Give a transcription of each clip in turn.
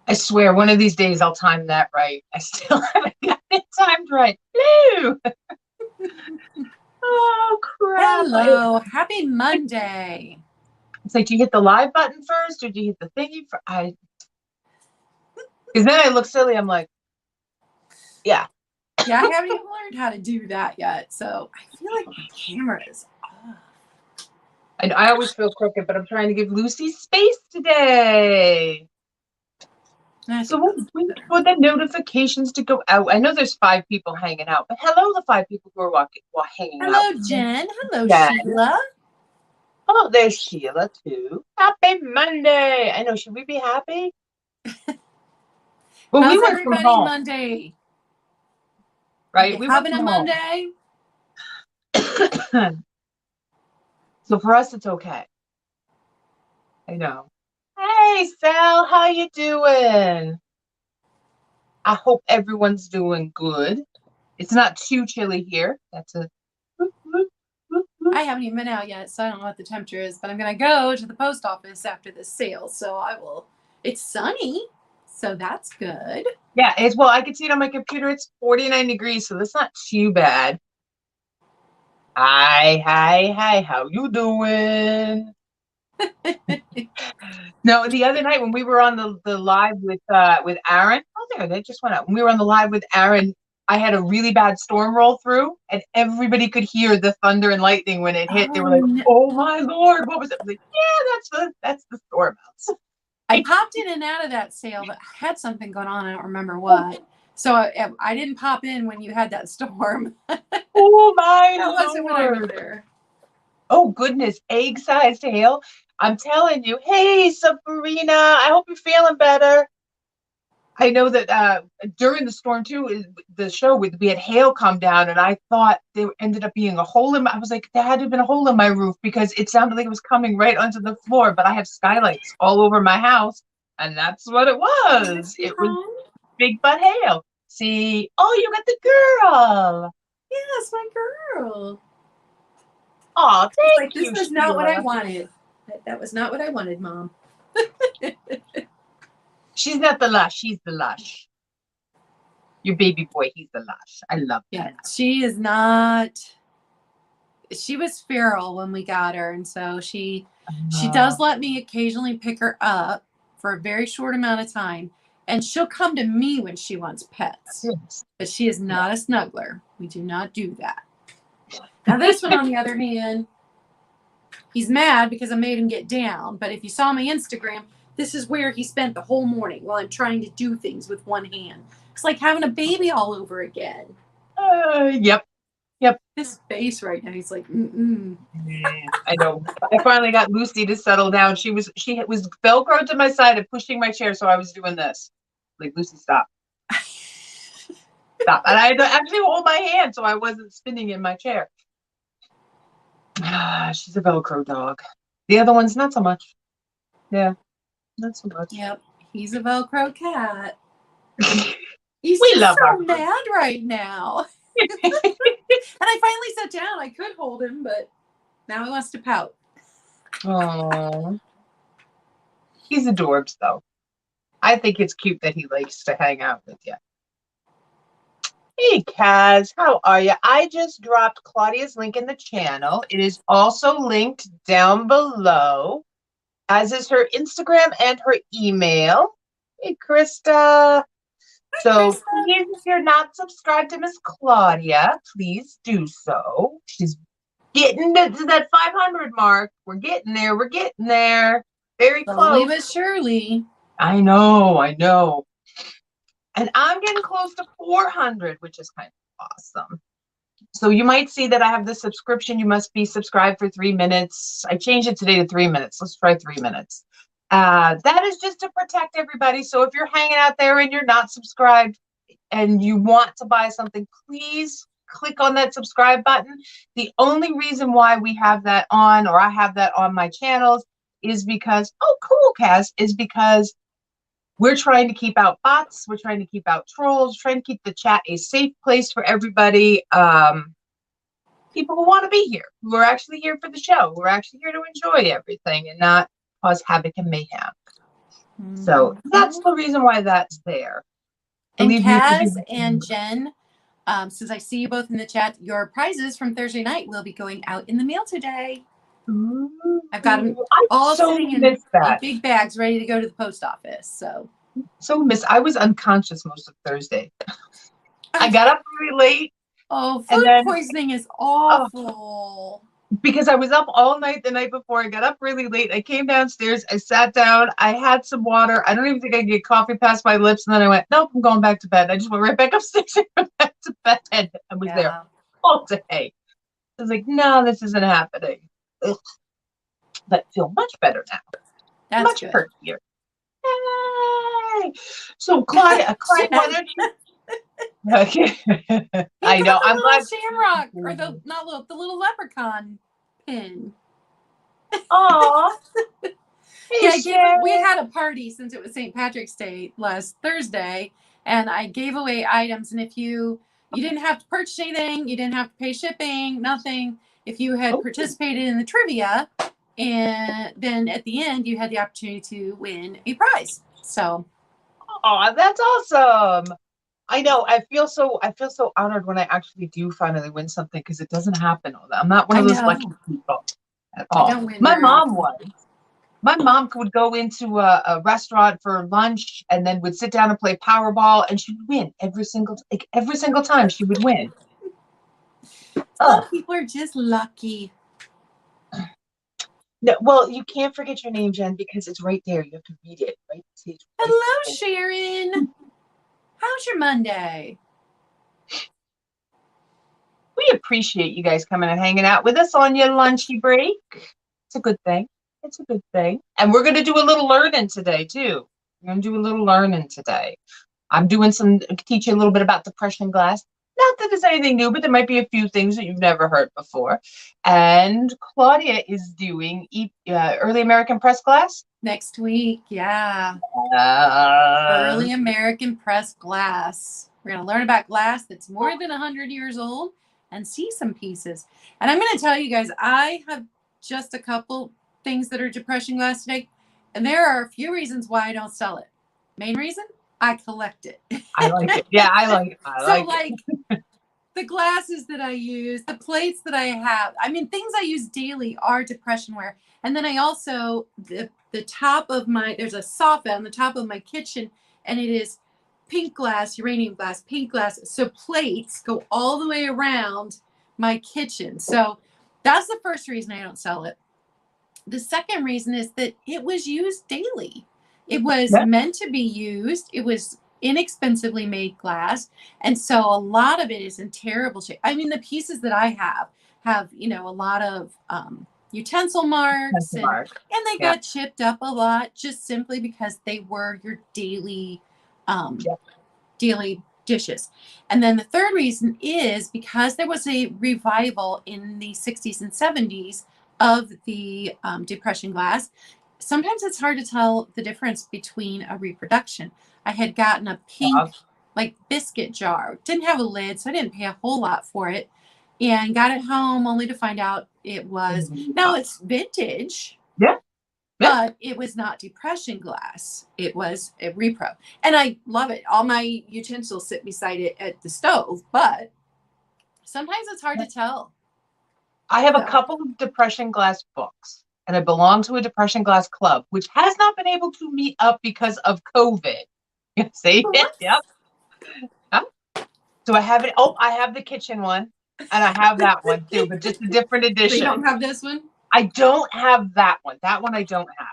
I swear, one of these days I'll time that right. I still haven't got it timed right. Hello. Oh, crap. Hello, happy Monday. It's like, do you hit the live button first or do you hit the thingy for because then I look silly. I'm like, yeah. Yeah, I haven't even learned how to do that yet, so I feel like my camera is off. I always feel crooked, but I'm trying to give Lucy space today. So we'll wait for the notifications to go out. I know there's 5 people hanging out, but hello, the 5 people who are hanging out. Hello, Jen. Hello, Sheila. Oh, there's Sheila too. Happy Monday. I know. Should we be happy? Well, how's we work everybody from home, Monday? right? We work having from a home. Monday? So for us, it's okay. I know. Hey, Sal, how you doing? I hope everyone's doing good. It's not too chilly here. That's a. I haven't even been out yet, so I don't know what the temperature is, but I'm going to go to the post office after this sale, so I will. It's sunny, so that's good. Yeah, well, I can see it on my computer. It's 49 degrees, so that's not too bad. Hi, how you doing? No, the other night when we were on the live with Aaron, oh there, they just went out. When we were on the live with Aaron, I had a really bad storm roll through, and everybody could hear the thunder and lightning when it hit. They were like, no. "Oh my Lord, what was it?" I was like, "Yeah, that's the storm outs." I popped in and out of that sale, but I had something going on. I don't remember what. So I didn't pop in when you had that storm. Oh my That wasn't when I was Lord. there. Oh goodness, egg-sized hail. I'm telling you. Hey, Sabrina, I hope you're feeling better. I know that during the storm too, the show we had hail come down, and I thought there ended up being a hole in. I was like, there had to have been a hole in my roof because it sounded like it was coming right onto the floor. But I have skylights all over my house, and that's what it was. It was big butt hail. See, oh, you got the girl. Yes, my girl. Oh, thank you. This was not what I wanted. That was not what I wanted, Mom. She's not the lush. She's the lush. Your baby boy, he's the lush. I love that. Yeah, she is not. She was feral when we got her, and so she does let me occasionally pick her up for a very short amount of time, and she'll come to me when she wants pets. Yes. But she is not a snuggler. We do not do that. Now this one, on the other hand, he's mad because I made him get down. But if you saw my Instagram, this is where he spent the whole morning while I'm trying to do things with one hand. It's like having a baby all over again. Yep. His face right now, he's like, mm-mm. I know. I finally got Lucy to settle down. She was Velcroed to my side and pushing my chair, so I was doing this. Like, Lucy, stop. Stop. And I had to actually hold my hand so I wasn't spinning in my chair. She's a Velcro dog. The other one's not so much. Yeah, not so much. Yep, he's a Velcro cat. He's just so mad right now. And I finally sat down. I could hold him, but now he wants to pout. Oh, he's adorbs, though. I think it's cute that he likes to hang out with you. Hey, Kaz, how are you? I just dropped Claudia's link in the channel. It is also linked down below, as is her Instagram and her email. Hey, Krista. So please, if you're not subscribed to Miss Claudia, please do so. She's getting to that 500 mark. We're getting there. We're getting there. Very close. Slowly but surely. I know. And I'm getting close to 400, which is kind of awesome. So you might see that I have the subscription. You must be subscribed for 3 minutes. I changed it today to 3 minutes. Let's try 3 minutes. That is just to protect everybody. So if you're hanging out there and you're not subscribed and you want to buy something, please click on that subscribe button. The only reason why we have that on, or I have that on my channels, is because, oh, cool, Cass, is because we're trying to keep out bots. We're trying to keep out trolls, trying to keep the chat a safe place for everybody. People who want to be here, who are actually here for the show, who are actually here to enjoy everything and not cause havoc and mayhem. So that's the reason why that's there. And Believe me, Kaz and Jen, since I see you both in the chat, your prizes from Thursday night will be going out in the mail today. I've got them all sitting in big bags ready to go to the post office. So I was unconscious most of Thursday. I got up really late. Oh, food poisoning is awful. Because I was up all night the night before. I got up really late. I came downstairs. I sat down. I had some water. I don't even think I could get coffee past my lips. And then I went, nope, I'm going back to bed. I just went right back upstairs and went back to bed. I was there all day. I was like, no, this isn't happening. Ugh. But I feel much better now. That's much good. perkier. Yay! So, Claudia, why don't you? Okay. I know. I'm glad. Shamrock, or the little leprechaun pin. Aw. We had a party since it was St. Patrick's Day last Thursday, and I gave away items. And if you didn't have to purchase anything, you didn't have to pay shipping, nothing. If you had participated in the trivia, and then at the end you had the opportunity to win a prize. So, oh, that's awesome. I know. I feel so honored when I actually do finally win something, because it doesn't happen all that. I'm not one of those lucky people at all. I don't win My mom often. was. My mom would go into a restaurant for lunch and then would sit down and play Powerball, and she would win every single time she would win. Some people are just lucky. No, well, you can't forget your name, Jen, because it's right there. You have to read it, right? Hello, Sharon. How's your Monday? We appreciate you guys coming and hanging out with us on your lunchy break. It's a good thing. It's a good thing. And we're going to do a little learning today, too. We're going to do a little learning today. I'm teach you a little bit about depression glass. Not that there's anything new, but there might be a few things that you've never heard before. And Claudia is doing Early American Press glass. Next week, yeah. Early American Press glass. We're going to learn about glass that's more than 100 years old and see some pieces. And I'm going to tell you guys, I have just a couple things that are depression glass today. And there are a few reasons why I don't sell it. Main reason? I collect it. I like it. Yeah, I like it. The glasses that I use, the plates that I have, I mean, things I use daily are depression ware. And then I also, the top of there's a soffit on the top of my kitchen, and it is pink glass, uranium glass, pink glass. So plates go all the way around my kitchen. So that's the first reason I don't sell it. The second reason is that it was used daily. It was meant to be used. It was inexpensively made glass. And so a lot of it is in terrible shape. I mean, the pieces that I have, a lot of utensil marks and they got chipped up a lot just simply because they were your daily dishes. And then the third reason is because there was a revival in the 60s and 70s of the depression glass. Sometimes it's hard to tell the difference between a reproduction. I had gotten a pink biscuit jar. Didn't have a lid, so I didn't pay a whole lot for it. And got it home only to find out it was, now it's vintage. But it was not depression glass. It was a repro. And I love it. All my utensils sit beside it at the stove, but sometimes it's hard to tell. I have a couple of depression glass books, and I belong to a depression glass club, which has not been able to meet up because of COVID. See? Yep. So I have it. Oh, I have the kitchen one, and I have that one too, but just a different edition. So you don't have this one? I don't have that one. That one I don't have.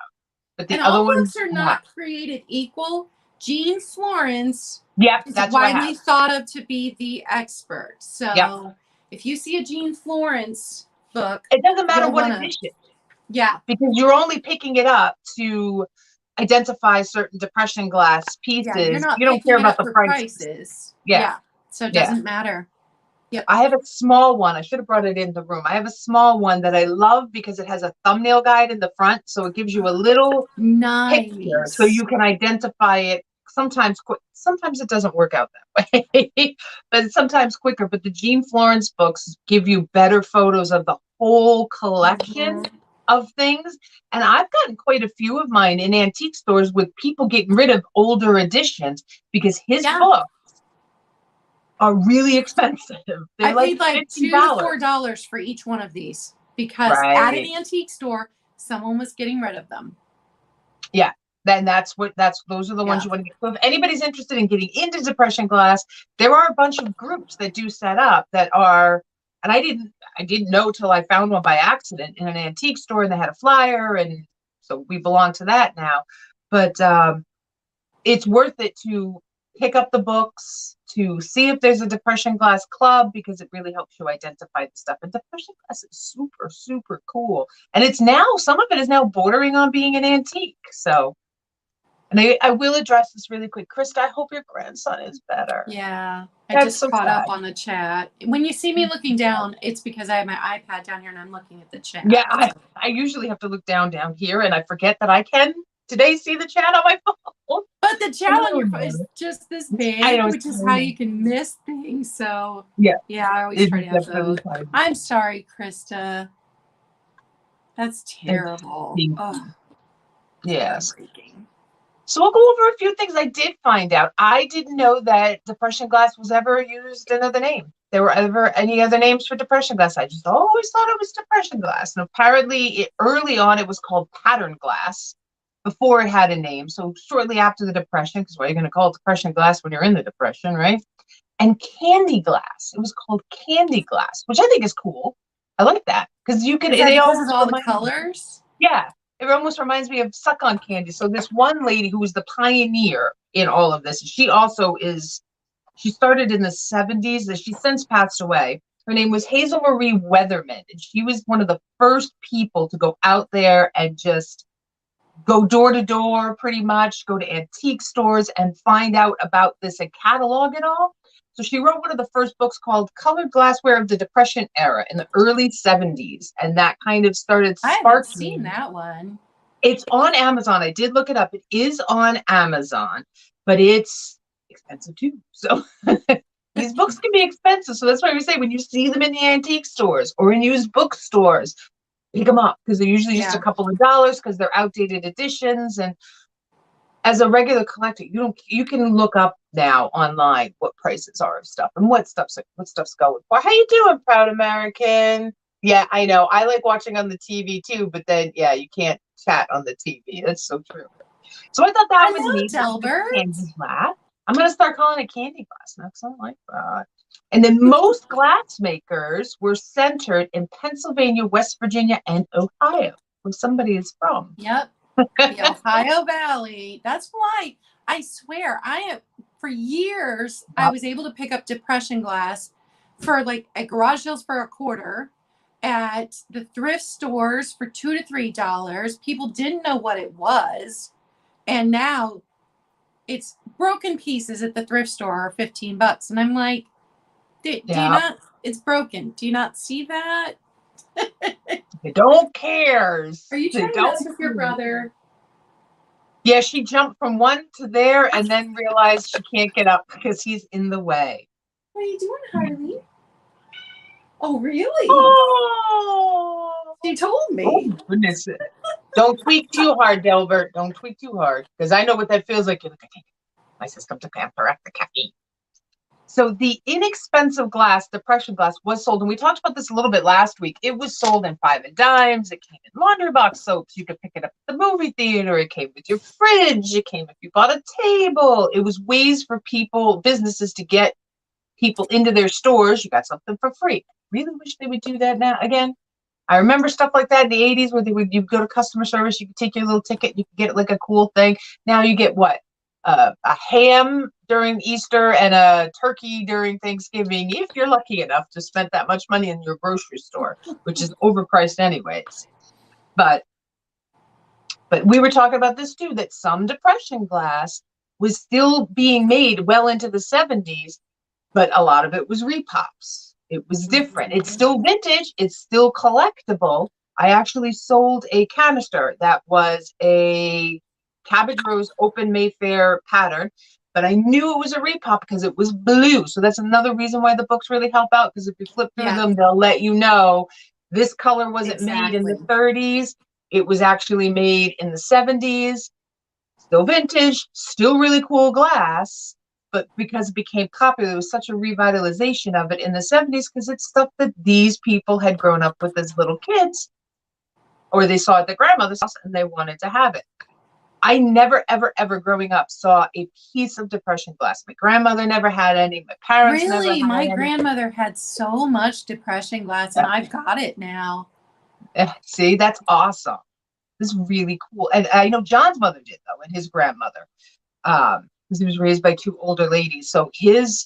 But the other ones are not created equal. Jean Florence that's widely thought of to be the expert. So if you see a Jean Florence book, it doesn't matter what edition. Yeah. Because you're only picking it up to identify certain depression glass pieces. Yeah, you don't care about the prices. Yeah. So it doesn't matter. Yeah. I have a small one. I should have brought it in the room. I have a small one that I love because it has a thumbnail guide in the front. So it gives you a little picture so you can identify it. Sometimes it doesn't work out that way, but sometimes quicker. But the Jean Florence books give you better photos of the whole collection. of things. And I've gotten quite a few of mine in antique stores with people getting rid of older editions because his books are really expensive. They're I paid like $2 to $4 for each one of these because at an antique store, someone was getting rid of them. Yeah. Then those are the ones you want to get. So if anybody's interested in getting into depression glass, there are a bunch of groups that do set up that are, and I didn't know till I found one by accident in an antique store, and they had a flyer, and so we belong to that now. But it's worth it to pick up the books, to see if there's a depression glass club, because it really helps you identify the stuff. And depression glass is super, super cool. And some of it is now bordering on being an antique. So, and I will address this really quick. Krista, I hope your grandson is better. Yeah, I just caught up on the chat. When you see me looking down, it's because I have my iPad down here and I'm looking at the chat. Yeah, I usually have to look down here, and I forget that I can today see the chat on my phone. But the chat on your phone is just this big, which is how you can miss things. So yeah, I always try to have those. I'm sorry, Krista. That's terrible. Yes. So we'll go over a few things I did find out. I didn't know that depression glass was ever used another name. There were ever any other names for depression glass. I just always thought it was depression glass. And apparently early on it was called pattern glass before it had a name. So shortly after the depression, because why are you going to call it depression glass when you're in the depression, right? And candy glass. It was called candy glass, which I think is cool. I like that because you can. They all have all the colors. Yeah. It almost reminds me of suck-on candy. So this one lady who was the pioneer in all of this, she started in the 70s. She's since passed away. Her name was Hazel Marie Weatherman. And she was one of the first people to go out there and just go door to door, pretty much, go to antique stores and find out about this and catalog it all. So she wrote one of the first books called Colored Glassware of the Depression Era in the early 70s. And that kind of started sparking. I haven't seen that one. It's on Amazon. I did look it up. It is on Amazon, but it's expensive too. So these books can be expensive. So that's why we say when you see them in the antique stores or in used bookstores, pick them up because they're usually just a couple of dollars because they're outdated editions. And as a regular collector, you can look up now online what prices are of stuff and what stuff's going for. How you doing, Proud American? Yeah, I know. I like watching on the TV too, but then you can't chat on the TV. That's so true. So I thought that was neat. Candy glass. I'm gonna start calling it candy glass now because I like that. And then most glass makers were centered in Pennsylvania, West Virginia, and Ohio, where somebody is from. Yep. The Ohio Valley. That's why I swear for years I was able to pick up depression glass for like at garage sales for $0.25, at the thrift stores for $2 to $3. People didn't know what it was, and now it's broken pieces at the thrift store are $15, and I'm like, do you not? It's broken. Do you not see that? They don't care. Are you trying to mess with your brother? Yeah, she jumped from one to there and then realized she can't get up because he's in the way. What are you doing, Harley? Oh, really? Oh, she told me. Oh, goodness. Don't tweak too hard, Delbert. Don't tweak too hard because I know what that feels like. You're like, my system to counteract the caffeine. So the inexpensive glass, depression glass, was sold, and we talked about this a little bit last week. It was sold in 5 and dimes. It came in laundry box soaps. You could pick it up at the movie theater. It came with your fridge. It came if you bought a table. It was ways for businesses to get people into their stores. You got something for free. I really wish they would do that now again. I remember stuff like that in the 80s where you go to customer service, you could take your little ticket, you could get like a cool thing. Now you get what? A ham during Easter and a turkey during Thanksgiving, if you're lucky enough to spend that much money in your grocery store, which is overpriced anyways. But we were talking about this too, that some depression glass was still being made well into the 70s, but a lot of it was repops. It was different. It's still vintage. It's still collectible. I actually sold a canister that was a Cabbage Rose Open Mayfair pattern, but I knew it was a repop because it was blue. So that's another reason why the books really help out, because if you flip through them, they'll let you know This color wasn't made in the Exactly. 30s. It was actually made in the 70s. Still vintage, still really cool glass, but because it became popular, there was such a revitalization of it in the 70s because it's stuff that these people had grown up with as little kids, or they saw at their grandmother's house and they wanted to have it. I never, ever, ever growing up saw a piece of depression glass. My grandmother never had any. My parents never Really, had my any. grandmother had so much depression glass, and I've got it now. See, that's awesome. This is really cool. And I know John's mother did though, and his grandmother. Because he was raised by two older ladies. So his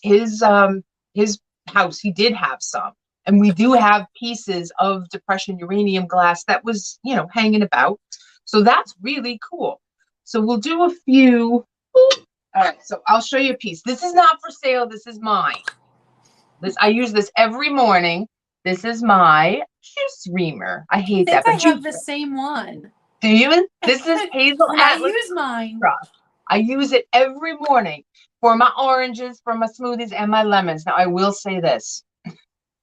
house, he did have some. And we do have pieces of depression uranium glass that was, hanging about. So that's really cool. So we'll do a few. All right, so I'll show you a piece. This is not for sale. This is mine. I use this every morning. This is my juice reamer. I hate that, I but have the same one. do you? This is Hazel I Atlas. use mine. I use it every morning for my oranges, for my smoothies, and my lemons. Now, I will say this.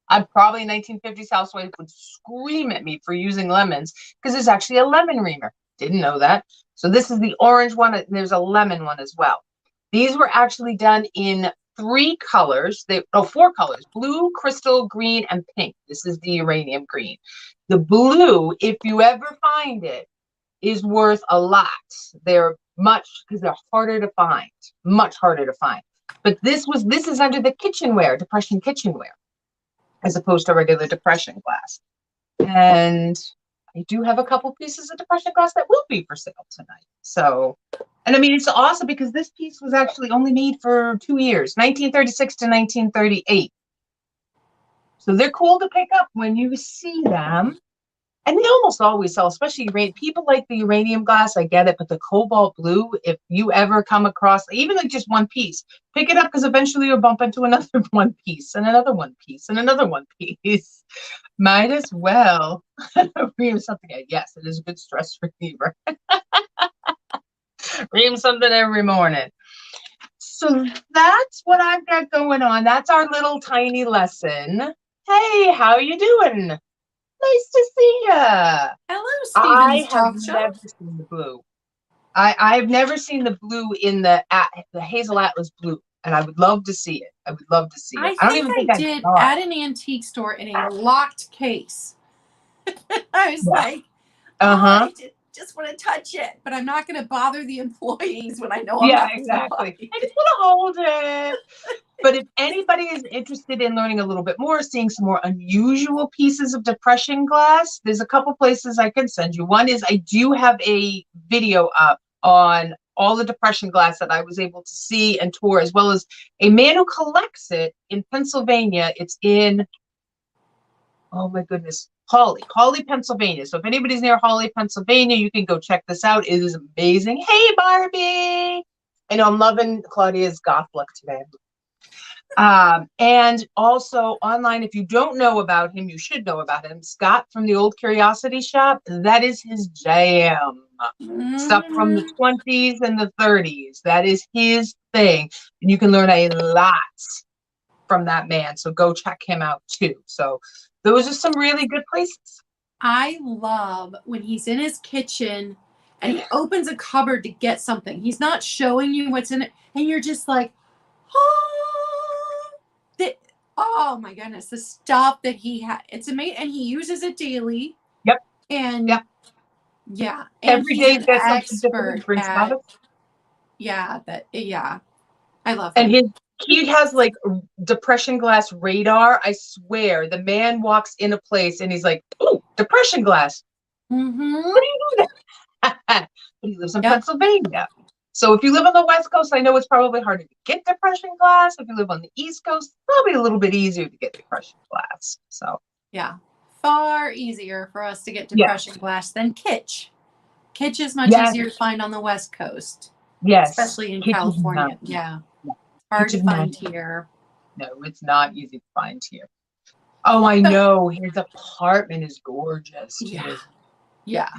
I'm probably 1950s housewife would scream at me for using lemons because there's actually a lemon reamer. Didn't know that. So this is the orange one. And there's a lemon one as well. These were actually done in 3 colors. 4 colors: blue, crystal, green, and pink. This is the uranium green. The blue, if you ever find it, is worth a lot. They're because they're harder to find, much harder to find. But this is under the kitchenware, depression kitchenware, as opposed to regular depression glass. And I do have a couple pieces of depression glass that will be for sale tonight. So, and I mean, it's awesome because this piece was actually only made for 2 years, 1936 to 1938. So they're cool to pick up when you see them. And they almost always sell, especially people like the uranium glass. I get it, but the cobalt blue, if you ever come across even like just one piece, pick it up because eventually you'll bump into another one piece and another one piece and another one piece. Might as well ream something. Yes, it is a good stress reliever. Ream something every morning. So that's what I've got going on. That's our little tiny lesson. Hey, how are you doing? Nice to see ya. Hello, Stevens Talk Show. Never seen the blue. I've never seen the blue in the Hazel Atlas blue, and I would love to see it. I don't even think I did saw it. at an antique store in a locked case. I was like, I just want to touch it, but I'm not going to bother the employees when I know I'm Yeah, not exactly. employed. I just want to hold it. But if anybody is interested in learning a little bit more, seeing some more unusual pieces of depression glass, there's a couple places I can send you. One is I do have a video up on all the depression glass that I was able to see and tour, as well as a man who collects it in Pennsylvania. It's in, oh my goodness, Hawley, Pennsylvania. So if anybody's near Hawley, Pennsylvania, you can go check this out. It is amazing. Hey, Barbie. I know I'm loving Claudia's goth look today. And also online, if you don't know about him, you should know about him. Scott from the Old Curiosity Shop, that is his jam. Stuff from the 20s and the 30s. That is his thing. And you can learn a lot from that man. So go check him out too. So those are some really good places. I love when he's in his kitchen and he opens a cupboard to get something. He's not showing you what's in it. And you're just like, oh my goodness, the stuff that he had, it's amazing. And he uses it daily. Yep. And yep. Yeah. And every day there's expert at, I love him. And he has like depression glass radar. I swear, the man walks in a place and he's like, "Ooh, depression glass." Mm-hmm. What do you do that? But he lives in Pennsylvania. So if you live on the West Coast, I know it's probably harder to get depression glass. If you live on the East Coast, probably a little bit easier to get depression glass. So yeah, far easier for us to get depression glass than kitsch. Kitsch is much easier to find on the West Coast. Yes, especially in California. Yeah, hard to find here. No, it's not easy to find here. Oh, I know. His apartment is gorgeous. Yeah.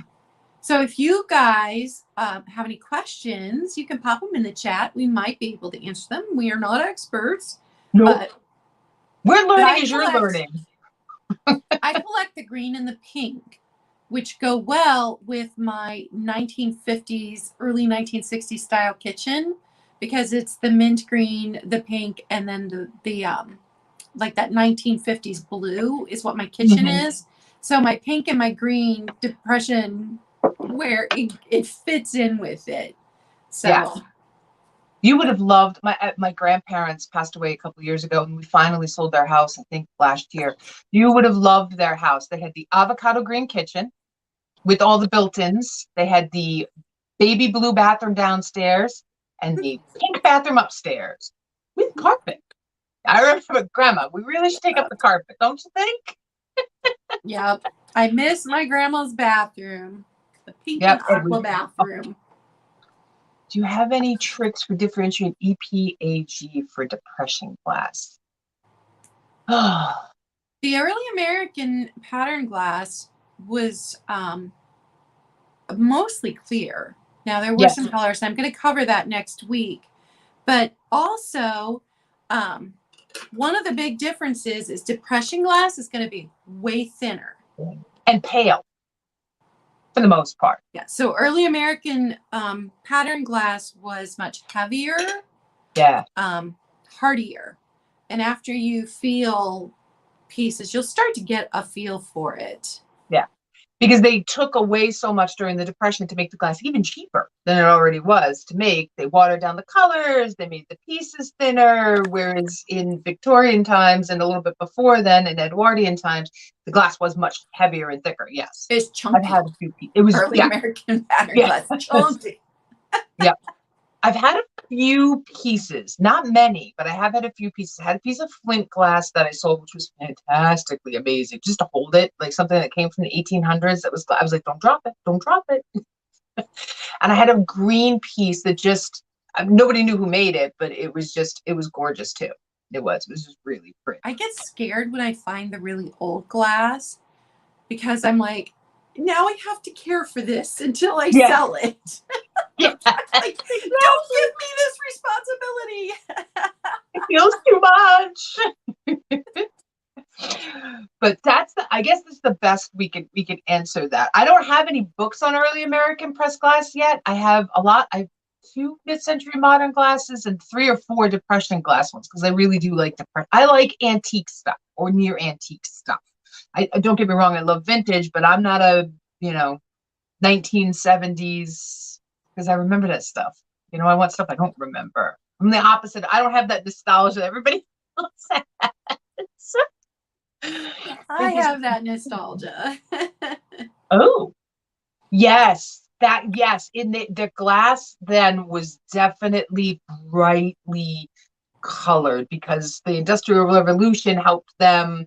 So if you guys have any questions, you can pop them in the chat. We might be able to answer them. We are not experts. Nope. But we're learning as you're learning. I collect the green and the pink, which go well with my 1950s, early 1960s style kitchen because it's the mint green, the pink, and then the like that 1950s blue is what my kitchen Mhm. is. So my pink and my green depression where it fits in with it. So Yeah. You would have loved my grandparents passed away a couple of years ago, and we finally sold their house, I think last year. You would have loved their house. They had the avocado green kitchen with all the built-ins. They had the baby blue bathroom downstairs and the pink bathroom upstairs with carpet. I remember, Grandma, we really should take up the carpet, don't you think? yep. I miss my grandma's bathroom. The pink and Yep. aqua bathroom. Do you have any tricks for differentiating EPAG for depression glass? Oh, The early American pattern glass was mostly clear. Now there were yes. some colors, and I'm going to cover that next week. But also, one of the big differences is depression glass is going to be way thinner And pale for the most part. Yeah. So early American pattern glass was much heavier, Yeah. hardier, and after you feel pieces, you'll start to get a feel for it. Yeah. Because they took away so much during the Depression to make the glass even cheaper than it already was to make. They watered down the colors, they made the pieces thinner, whereas in Victorian times and a little bit before then, in Edwardian times, the glass was much heavier and thicker. Yes. It's I've chunky. had a few pieces. It was, Early American pattern glass, chunky. Yeah. I've had a few pieces, not many, but I have had a few pieces. I had a piece of flint glass that I sold, which was fantastically amazing. Just to hold it, like something that came from the 1800s. I was like, don't drop it, don't drop it. And I had a green piece that just, nobody knew who made it, but it was gorgeous too. It was just really pretty. I get scared when I find the really old glass because I'm like, now I have to care for this until I sell it. Yeah. Like, don't give me this responsibility. It feels too much. But I guess that's the best we could answer that. I don't have any books on early American pressed glass yet. I have I have 2 mid-century modern glasses and 3 or 4 depression glass ones because I really do like I like antique stuff or near antique stuff. I don't get me wrong, I love vintage, but I'm not a 1970s because I remember that stuff. I want stuff I don't remember. I'm the opposite. I don't have that nostalgia that everybody else has. I have that nostalgia. Oh, yes. Yes. In the glass then was definitely brightly colored because the Industrial Revolution helped them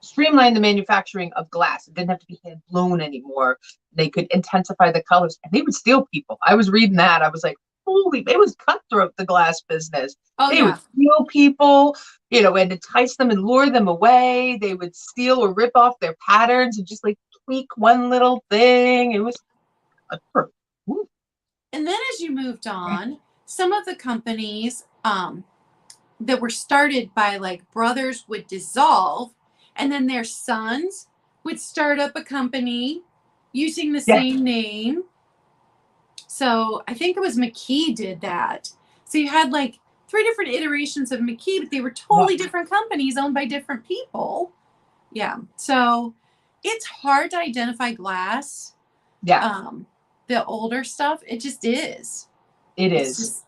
streamline the manufacturing of glass. It didn't have to be hand blown anymore. They could intensify the colors and they would steal people. I was reading that. I was like, holy, it was cutthroat, the glass business. Oh, They yeah. would steal people, and entice them and lure them away. They would steal or rip off their patterns and just like tweak one little thing. It was cutthroat. Ooh. And then as you moved on, some of the companies that were started by like brothers would dissolve, and then their sons would start up a company using the same name. So I think it was McKee did that. So you had like 3 different iterations of McKee, but they were totally different companies owned by different people. Yeah. So it's hard to identify glass. Yeah. The older stuff, it just is. It is.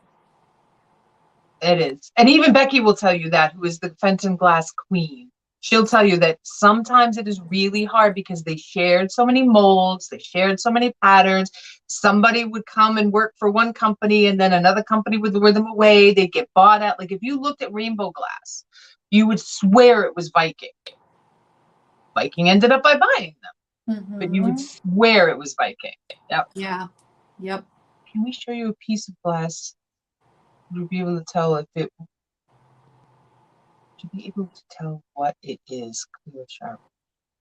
It is. And even Becky will tell you that, who is the Fenton glass queen. She'll tell you that sometimes it is really hard because they shared so many molds, they shared so many patterns. Somebody would come and work for one company and then another company would lure them away. They'd get bought out. Like if you looked at rainbow glass, you would swear it was Viking. Viking ended up by buying them, but you would swear it was Viking. Yep. Yeah. Yep. Can we show you a piece of glass? You'll be able to tell if it to be able to tell what it is. Clear, sharp,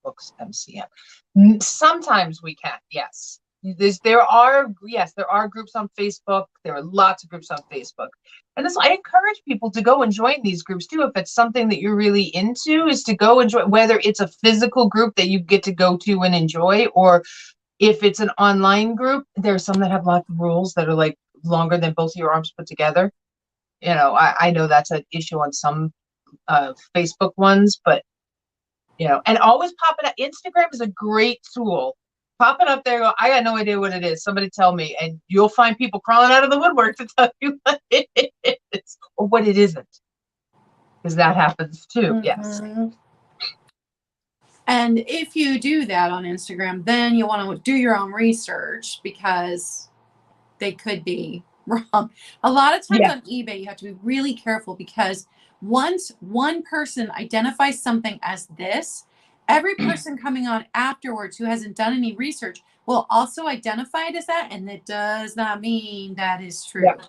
books, MCM. Sometimes we can, yes. there are groups on Facebook. There are lots of groups on Facebook. And I encourage people to go and join these groups too. If it's something that you're really into, is to go and join, whether it's a physical group that you get to go to and enjoy, or if it's an online group. There's some that have lots of rules that are like longer than both your arms put together. I know that's an issue on some Facebook ones, but and always pop it up. Instagram is a great tool. Pop it up there. Go, I got no idea what it is. Somebody tell me, and you'll find people crawling out of the woodwork to tell you what it is or what it isn't, because that happens too. Yes. And if you do that on Instagram, then you want to do your own research, because they could be wrong. A lot of times on eBay, you have to be really careful, because once one person identifies something as this, every person coming on afterwards who hasn't done any research will also identify it as that, and that does not mean that is true. Yep.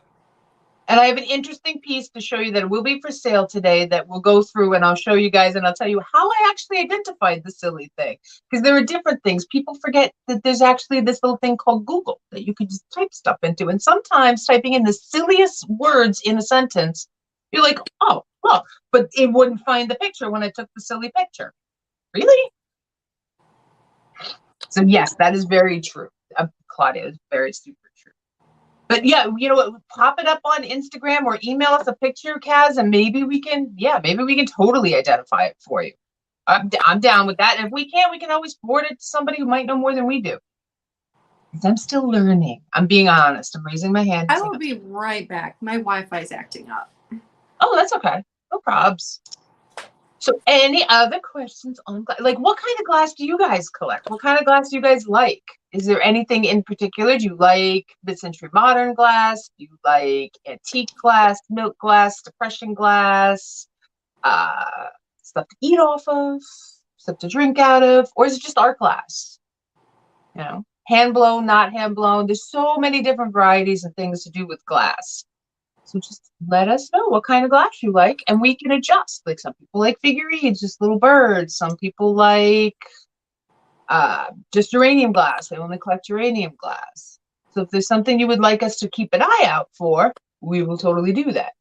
And I have an interesting piece to show you that will be for sale today that we'll go through, and I'll show you guys, and I'll tell you how I actually identified the silly thing. Because there are different things. People forget that there's actually this little thing called Google that you could just type stuff into. And sometimes typing in the silliest words in a sentence, you're like, oh, well, but it wouldn't find the picture when I took the silly picture. Really? So yes, that is very true. Claudia is very super true. But yeah, pop it up on Instagram or email us a picture, Kaz, and maybe we can totally identify it for you. I'm down with that. And if we can't, we can always forward it to somebody who might know more than we do. Because I'm still learning. I'm being honest. I'm raising my hand. I will be right back. My Wi-Fi is acting up. Oh, that's okay. No probs. So any other questions on glass? Like, what kind of glass do you guys collect? What kind of glass do you guys like? Is there anything in particular? Do you like mid-century modern glass? Do you like antique glass, milk glass, depression glass, stuff to eat off of, stuff to drink out of? Or is it just art glass? Hand blown, not hand blown. There's so many different varieties and things to do with glass. So just let us know what kind of glass you like, and we can adjust. Like, some people like figurines, just little birds. Some people like just uranium glass. They only collect uranium glass. So if there's something you would like us to keep an eye out for, we will totally do that.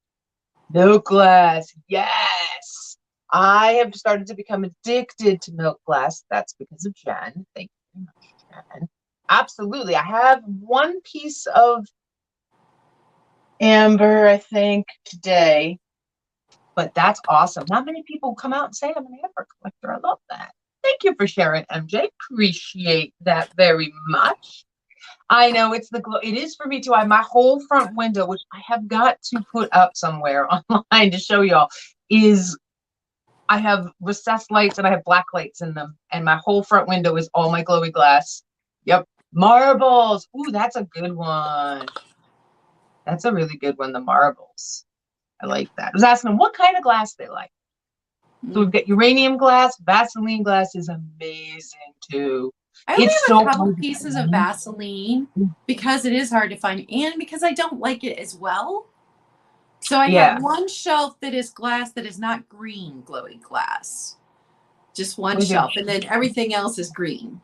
Milk glass, yes. I have started to become addicted to milk glass. That's because of Jen. Thank you very much, Jen. Absolutely. I have one piece of amber, I think, today, but that's awesome. Not many people come out and say I'm an amber collector. I love that. Thank you for sharing, MJ. Appreciate that very much. I know it's the glow. It is for me too. I have my whole front window, which I have got to put up somewhere online to show y'all, is I have recessed lights and I have black lights in them, and my whole front window is all my glowy glass. Yep. Marbles. Ooh, that's a good one. That's a really good one, the marbles. I like that. I was asking them what kind of glass they like. So we've got uranium glass. Vaseline glass is amazing too. I only have a couple pieces of Vaseline because it is hard to find, and because I don't like it as well. So I have one shelf that is glass that is not green glowy glass. Just one shelf, and then everything else is green.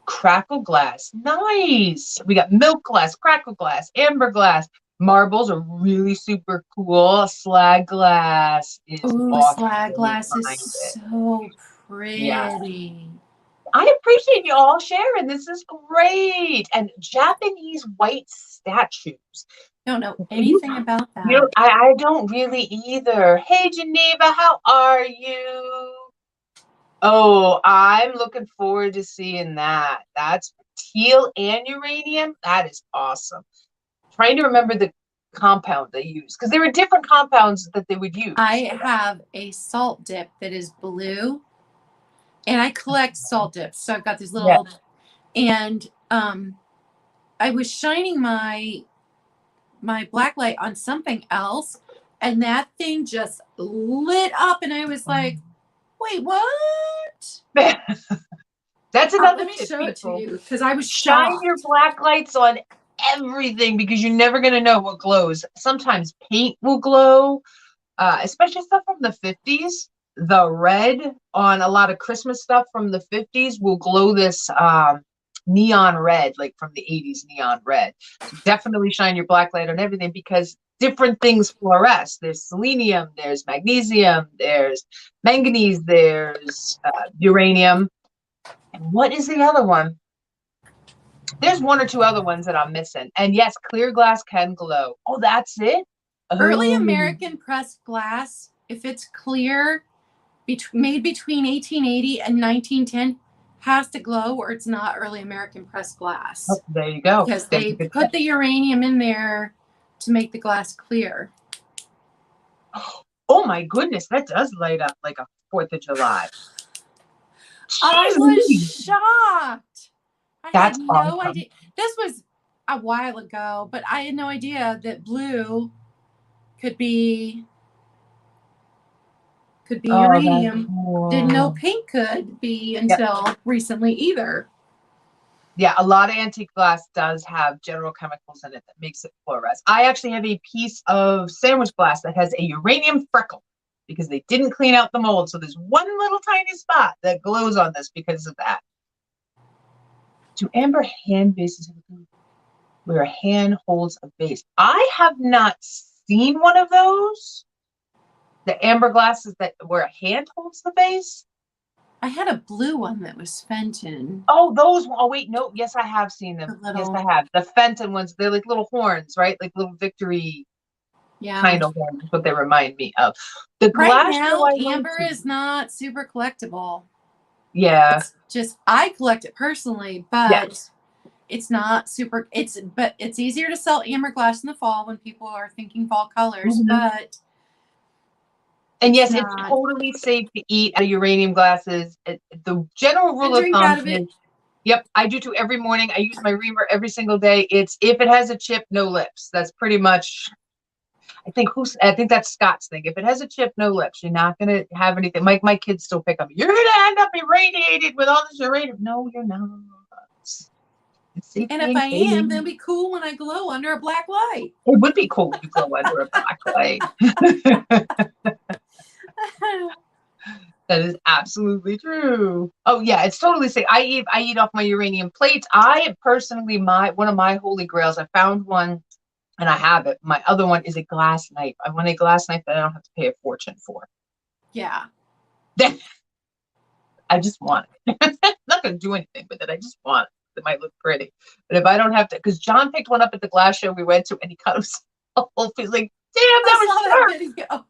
Crackle glass, nice. We got milk glass, crackle glass, amber glass. Marbles are really super cool. Slag glass is awesome. Slag glass is so pretty. Yeah. I appreciate you all sharing. This is great. And Japanese white statues. Don't know anything about that. I don't really either. Hey, Geneva, how are you? Oh, I'm looking forward to seeing that. That's teal and uranium. That is awesome. Trying to remember the compound they use, because there are different compounds that they would use. I have a salt dip that is blue, and I collect salt dips. So I've got these little, and I was shining my black light on something else, and that thing just lit up, and I was like, wait, what? That's another let me show it to you, because I was shine your black lights on everything, because you're never going to know what glows. Sometimes paint will glow, especially stuff from the 50s. The red on a lot of Christmas stuff from the 50s will glow this neon red, like from the 80s neon red. So definitely shine your black light on everything because different things fluoresce. There's selenium, there's magnesium, there's manganese, there's uranium. And what is the other one? There's one or two other ones that I'm missing. And yes, clear glass can glow. Oh, that's it? Early Oh. American pressed glass, if it's clear, made between 1880 and 1910, has to glow or it's not early American pressed glass. Oh, there you go. Because they put the uranium in there to make the glass clear. Oh my goodness, that does light up like a 4th of July. I was shocked. I That's had no awesome. idea. This was a while ago, but I had no idea that blue could be uranium. Cool. Didn't know pink could be until recently either. Yeah, a lot of antique glass does have general chemicals in it that makes it fluoresce. I actually have a piece of sandwich glass that has a uranium freckle because they didn't clean out the mold. So there's one little tiny spot that glows on this because of that. Do amber hand bases where a hand holds a base? I have not seen one of those. The amber glasses that where a hand holds the base. I had a blue one that was Fenton. Oh, those. Oh, wait, no. Yes, I have seen them. Yes, I have. The Fenton ones, they're like little horns, right? Like little victory kind of horns is what they remind me of. The glass right now, amber is not super collectible. Yeah. It's just, I collect it personally, but it's not super, but it's easier to sell amber glass in the fall when people are thinking fall colors, but. And yes, it's totally safe to eat out of uranium glasses. The general rule of thumb is, yep, I do too every morning. I use my reamer every single day. It's if it has a chip, no lips. That's pretty much, I think that's Scott's thing. If it has a chip, no lips. You're not gonna have anything. My kids still pick up. You're gonna end up irradiated with all this uranium. No, you're not. And if I am, then it'll be cool when I glow under a black light. It would be cool when you glow under a black light. That is absolutely true. Oh yeah, it's totally safe. I eat off my uranium plates. I personally, one of my holy grails, I found one and I have it. My other one is a glass knife. I want a glass knife that I don't have to pay a fortune for. Yeah. I just want it. I'm not going to do anything with it. I just want it. It might look pretty. But if I don't have to, because John picked one up at the glass show we went to and he cut himself. He's like, damn, that was sharp.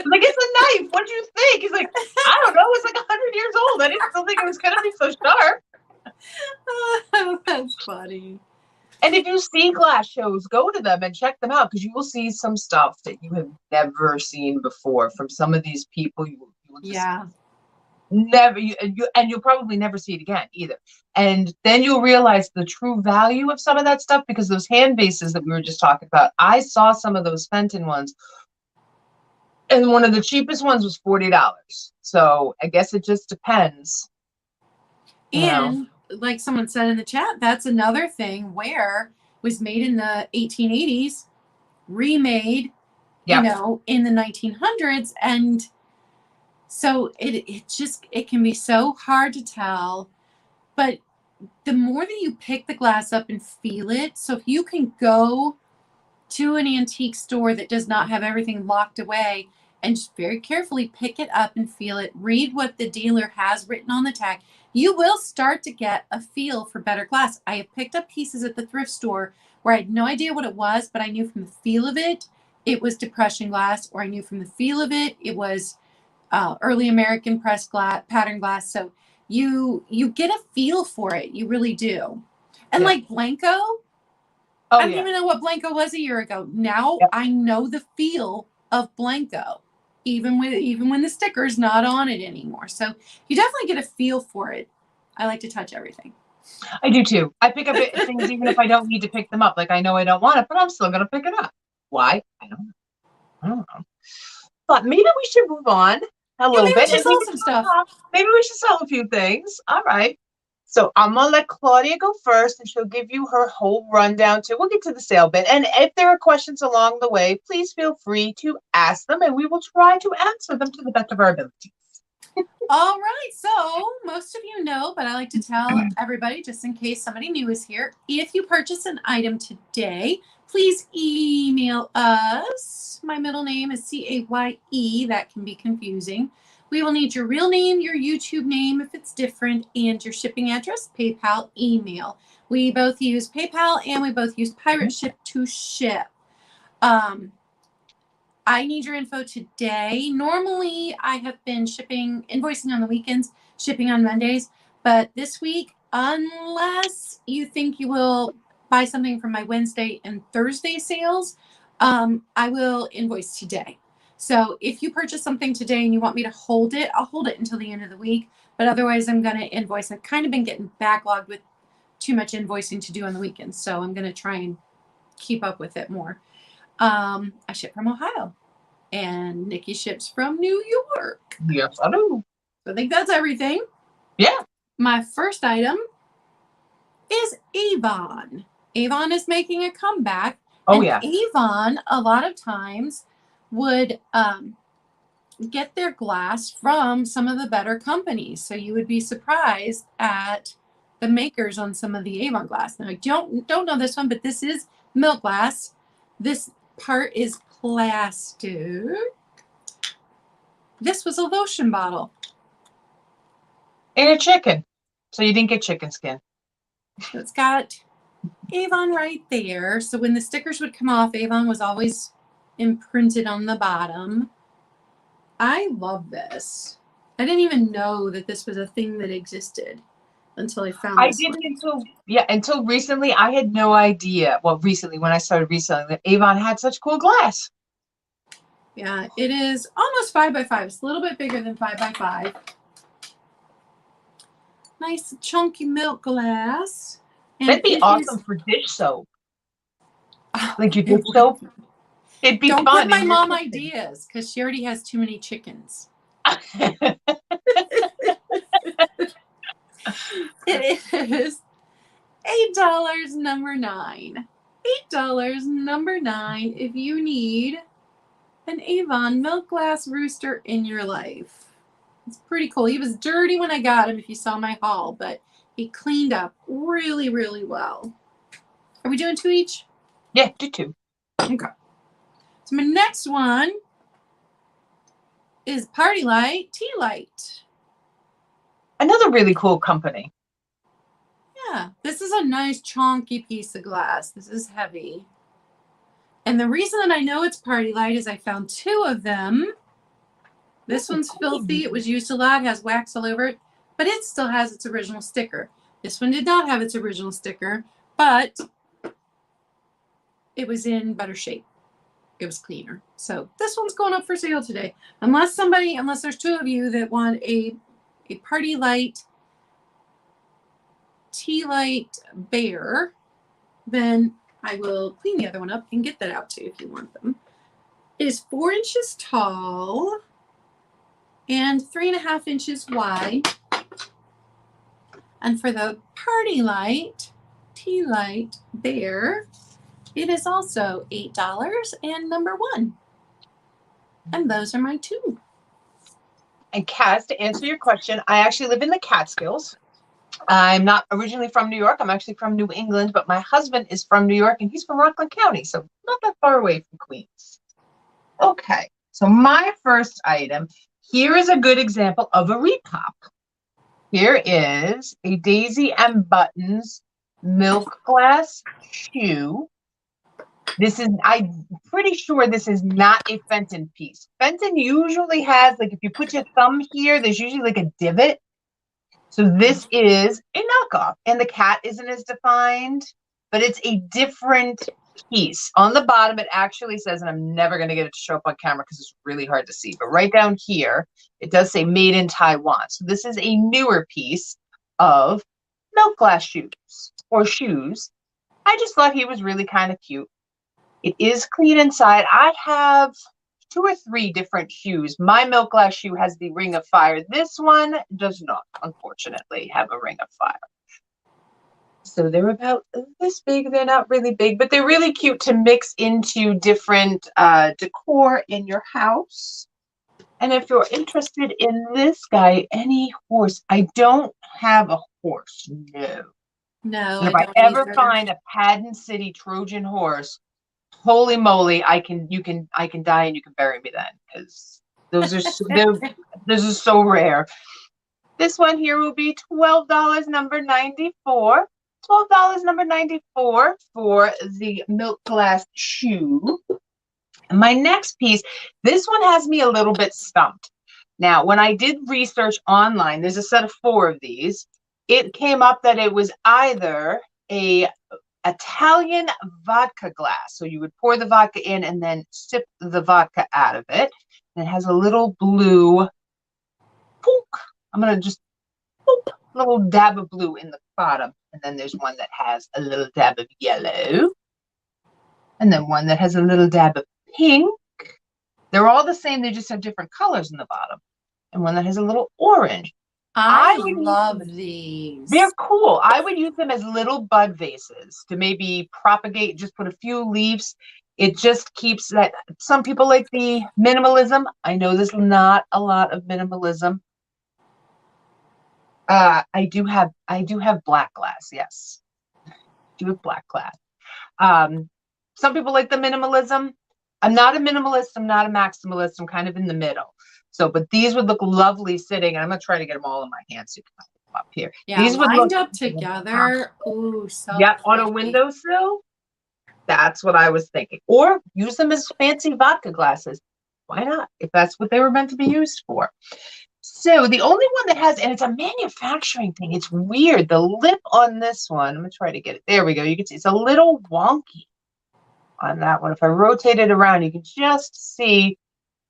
Like, it's a knife. What do you think? He's like, I don't know. It's like 100 years old. I didn't think it was going to be so sharp. Oh, that's funny. And if you see glass shows, go to them and check them out because you will see some stuff that you have never seen before from some of these people. You will just never, and you'll probably never see it again either. And then you'll realize the true value of some of that stuff because those hand bases that we were just talking about, I saw some of those Fenton ones. And one of the cheapest ones was $40. So I guess it just depends. And like someone said in the chat, that's another thing where it was made in the 1880s, remade, in the 1900s. And so it can be so hard to tell. But the more that you pick the glass up and feel it, so if you can go to an antique store that does not have everything locked away and just very carefully pick it up and feel it, read what the dealer has written on the tag, you will start to get a feel for better glass. I have picked up pieces at the thrift store where I had no idea what it was, but I knew from the feel of it, it was depression glass, or I knew from the feel of it, it was early American pressed glass, pattern glass. So you get a feel for it. You really do. And like Blanco, I didn't even know what Blanco was a year ago. Now I know the feel of Blanco, even when the sticker's not on it anymore. So you definitely get a feel for it. I like to touch everything. I do too. I pick up things even if I don't need to pick them up. Like I know I don't want it, but I'm still gonna pick it up. Why? I don't know. But maybe we should move on a little bit. We should sell some stuff. Maybe we should sell a few things. All right. So I'm gonna let Claudia go first, and she'll give you her whole rundown too. We'll get to the sale bit, and if there are questions along the way, please feel free to ask them, and we will try to answer them to the best of our abilities. All right, so most of you know, but I like to tell everybody just in case somebody new is here. If you purchase an item today, please email us. My middle name is C-A-Y-E. That can be confusing. We will need your real name, your YouTube name if it's different, and your shipping address, PayPal, email. We both use PayPal and we both use Pirate Ship to ship. I need your info today. Normally, I have been invoicing on the weekends, shipping on Mondays. But this week, unless you think you will buy something from my Wednesday and Thursday sales, I will invoice today. So if you purchase something today and you want me to hold it, I'll hold it until the end of the week. But otherwise, I'm going to invoice. I've kind of been getting backlogged with too much invoicing to do on the weekends. So I'm going to try and keep up with it more. I ship from Ohio, and Nikki ships from New York. Yes, I do. So I think that's everything. Yeah. My first item is Avon. Avon is making a comeback. Oh, and yeah. Avon, a lot of times, would get their glass from some of the better companies. So you would be surprised at the makers on some of the Avon glass. Now, I don't know this one, but this is milk glass. This part is plastic. This was a lotion bottle. And a chicken. So you didn't get chicken skin. So it's got Avon right there. So when the stickers would come off, Avon was always imprinted on the bottom. I love this. I didn't even know that this was a thing that existed until I found this. I didn't until recently. I had no idea. Well, recently when I started reselling that Avon had such cool glass. Yeah, it is almost 5x5. It's a little bit bigger than 5x5. Nice chunky milk glass. And That'd be awesome for dish soap. Like your dish soap. It'd be Don't fun. give my mom ideas because she already has too many chickens. It is $8 number 9. $8 number 9 if you need an Avon milk glass rooster in your life. It's pretty cool. He was dirty when I got him if you saw my haul, but he cleaned up really, really well. Are we doing 2 each? Yeah, do 2. Okay. So my next one is Party Light Tea Light. Another really cool company. Yeah, this is a nice chunky piece of glass. This is heavy. And the reason that I know it's Party Light is I found 2 of them. This one's filthy. It was used a lot, has wax all over it, but it still has its original sticker. This one did not have its original sticker, but it was in better shape. It was cleaner. So this one's going up for sale today. Unless there's 2 of you that want a Party Light Tea Light Bear, then I will clean the other one up and get that out to you if you want them. It is 4 inches tall and 3.5 inches wide. And for the Party Light Tea Light Bear, it is also $8 and number 1. And those are my 2. And Kaz, to answer your question, I actually live in the Catskills. I'm not originally from New York. I'm actually from New England, but my husband is from New York and he's from Rockland County, so not that far away from Queens. Okay, so my first item, here is a good example of a repop. Here is a Daisy and Buttons milk glass shoe. I'm pretty sure this is not a Fenton piece. Fenton usually has, like, if you put your thumb here, there's usually like a divot. So this is a knockoff, and the cat isn't as defined, but it's a different piece. On the bottom, it actually says, and I'm never going to get it to show up on camera because it's really hard to see, but right down here, it does say made in Taiwan. So this is a newer piece of milk glass shoes or shoes. I just thought he was really kind of cute. It is clean inside. I have 2 or 3 different shoes. My milk glass shoe has the Ring of Fire. This one does not, unfortunately, have a Ring of Fire. So they're about this big. They're not really big, but they're really cute to mix into different decor in your house. And if you're interested in this guy, any horse, I don't have a horse, no. No, And I if I don't ever either. find a Paden City Trojan horse, holy moly, I can die and you can bury me then, because those are so rare. This one here will be $12, number 94. $12, number 94 for the milk glass shoe. And my next piece, this one has me a little bit stumped. Now, when I did research online, there's a set of 4 of these. It came up that it was either a Italian vodka glass. So you would pour the vodka in and then sip the vodka out of it. And it has a little blue, pook. I'm going to just boop, a little dab of blue in the bottom. And then there's one that has a little dab of yellow. And then one that has a little dab of pink. They're all the same. They just have different colors in the bottom. And one that has a little orange. I love these. They're cool. I would use them as little bud vases to maybe propagate, just put a few leaves. It just keeps that. Some people like the minimalism. I know there's not a lot of minimalism. I do have black glass. Yes, I do have black glass. Some people like the minimalism. I'm not a minimalist. I'm not a maximalist. I'm kind of in the middle. So, but these would look lovely sitting, and I'm gonna try to get them all in my hand so you can put them up here. Yeah, these would lined look up together. Ooh, so yep, on a pretty. windowsill. That's what I was thinking. Or use them as fancy vodka glasses. Why not? If that's what they were meant to be used for. So the only one that has, and it's a manufacturing thing. It's weird. The lip on this one, I'm gonna try to get it. There we go. You can see it's a little wonky on that one. If I rotate it around, you can just see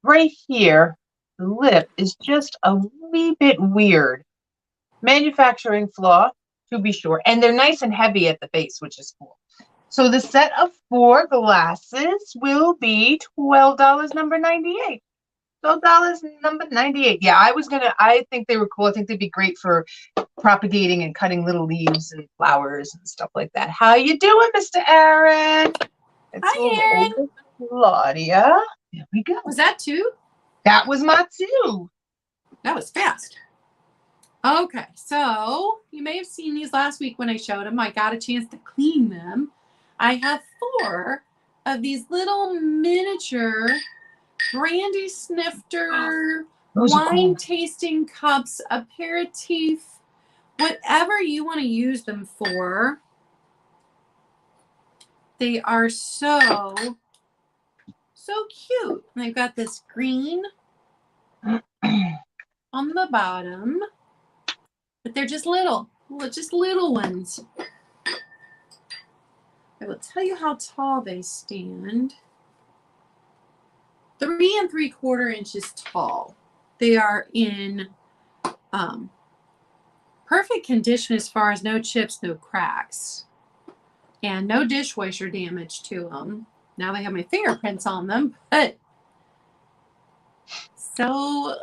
right here, the lip is just a wee bit weird. Manufacturing flaw, to be sure. And they're nice and heavy at the base, which is cool. So the set of 4 glasses will be $12, number 98. $12, number 98. Yeah, I think they were cool. I think they'd be great for propagating and cutting little leaves and flowers and stuff like that. How you doing, Mr. Aaron? Hi, Aaron. Claudia. There we go. Was that 2? That was my 2. That was fast. Okay, so you may have seen these last week when I showed them. I got a chance to clean them. I have 4 of these little miniature brandy snifter, wine tasting cups, aperitif, whatever you want to use them for. They are so cute. And they've got this green on the bottom, but they're just little ones. I will tell you how tall they stand. 3 3/4 inches tall. They are in perfect condition as far as no chips, no cracks, and no dishwasher damage to them. Now they have my fingerprints on them, but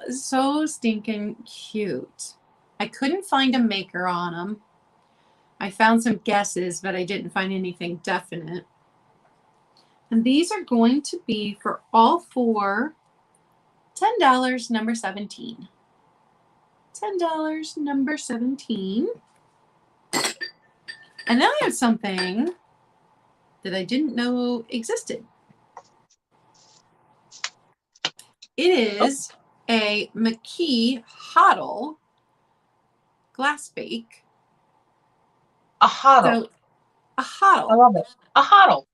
so stinking cute. I couldn't find a maker on them. I found some guesses, but I didn't find anything definite. And these are going to be for all 4, $10, number 17. $10, number 17. And now I have something that I didn't know existed. It is a McKee Hoddle glass bake. A hoddle. So, a hoddle. I love it. A hoddle.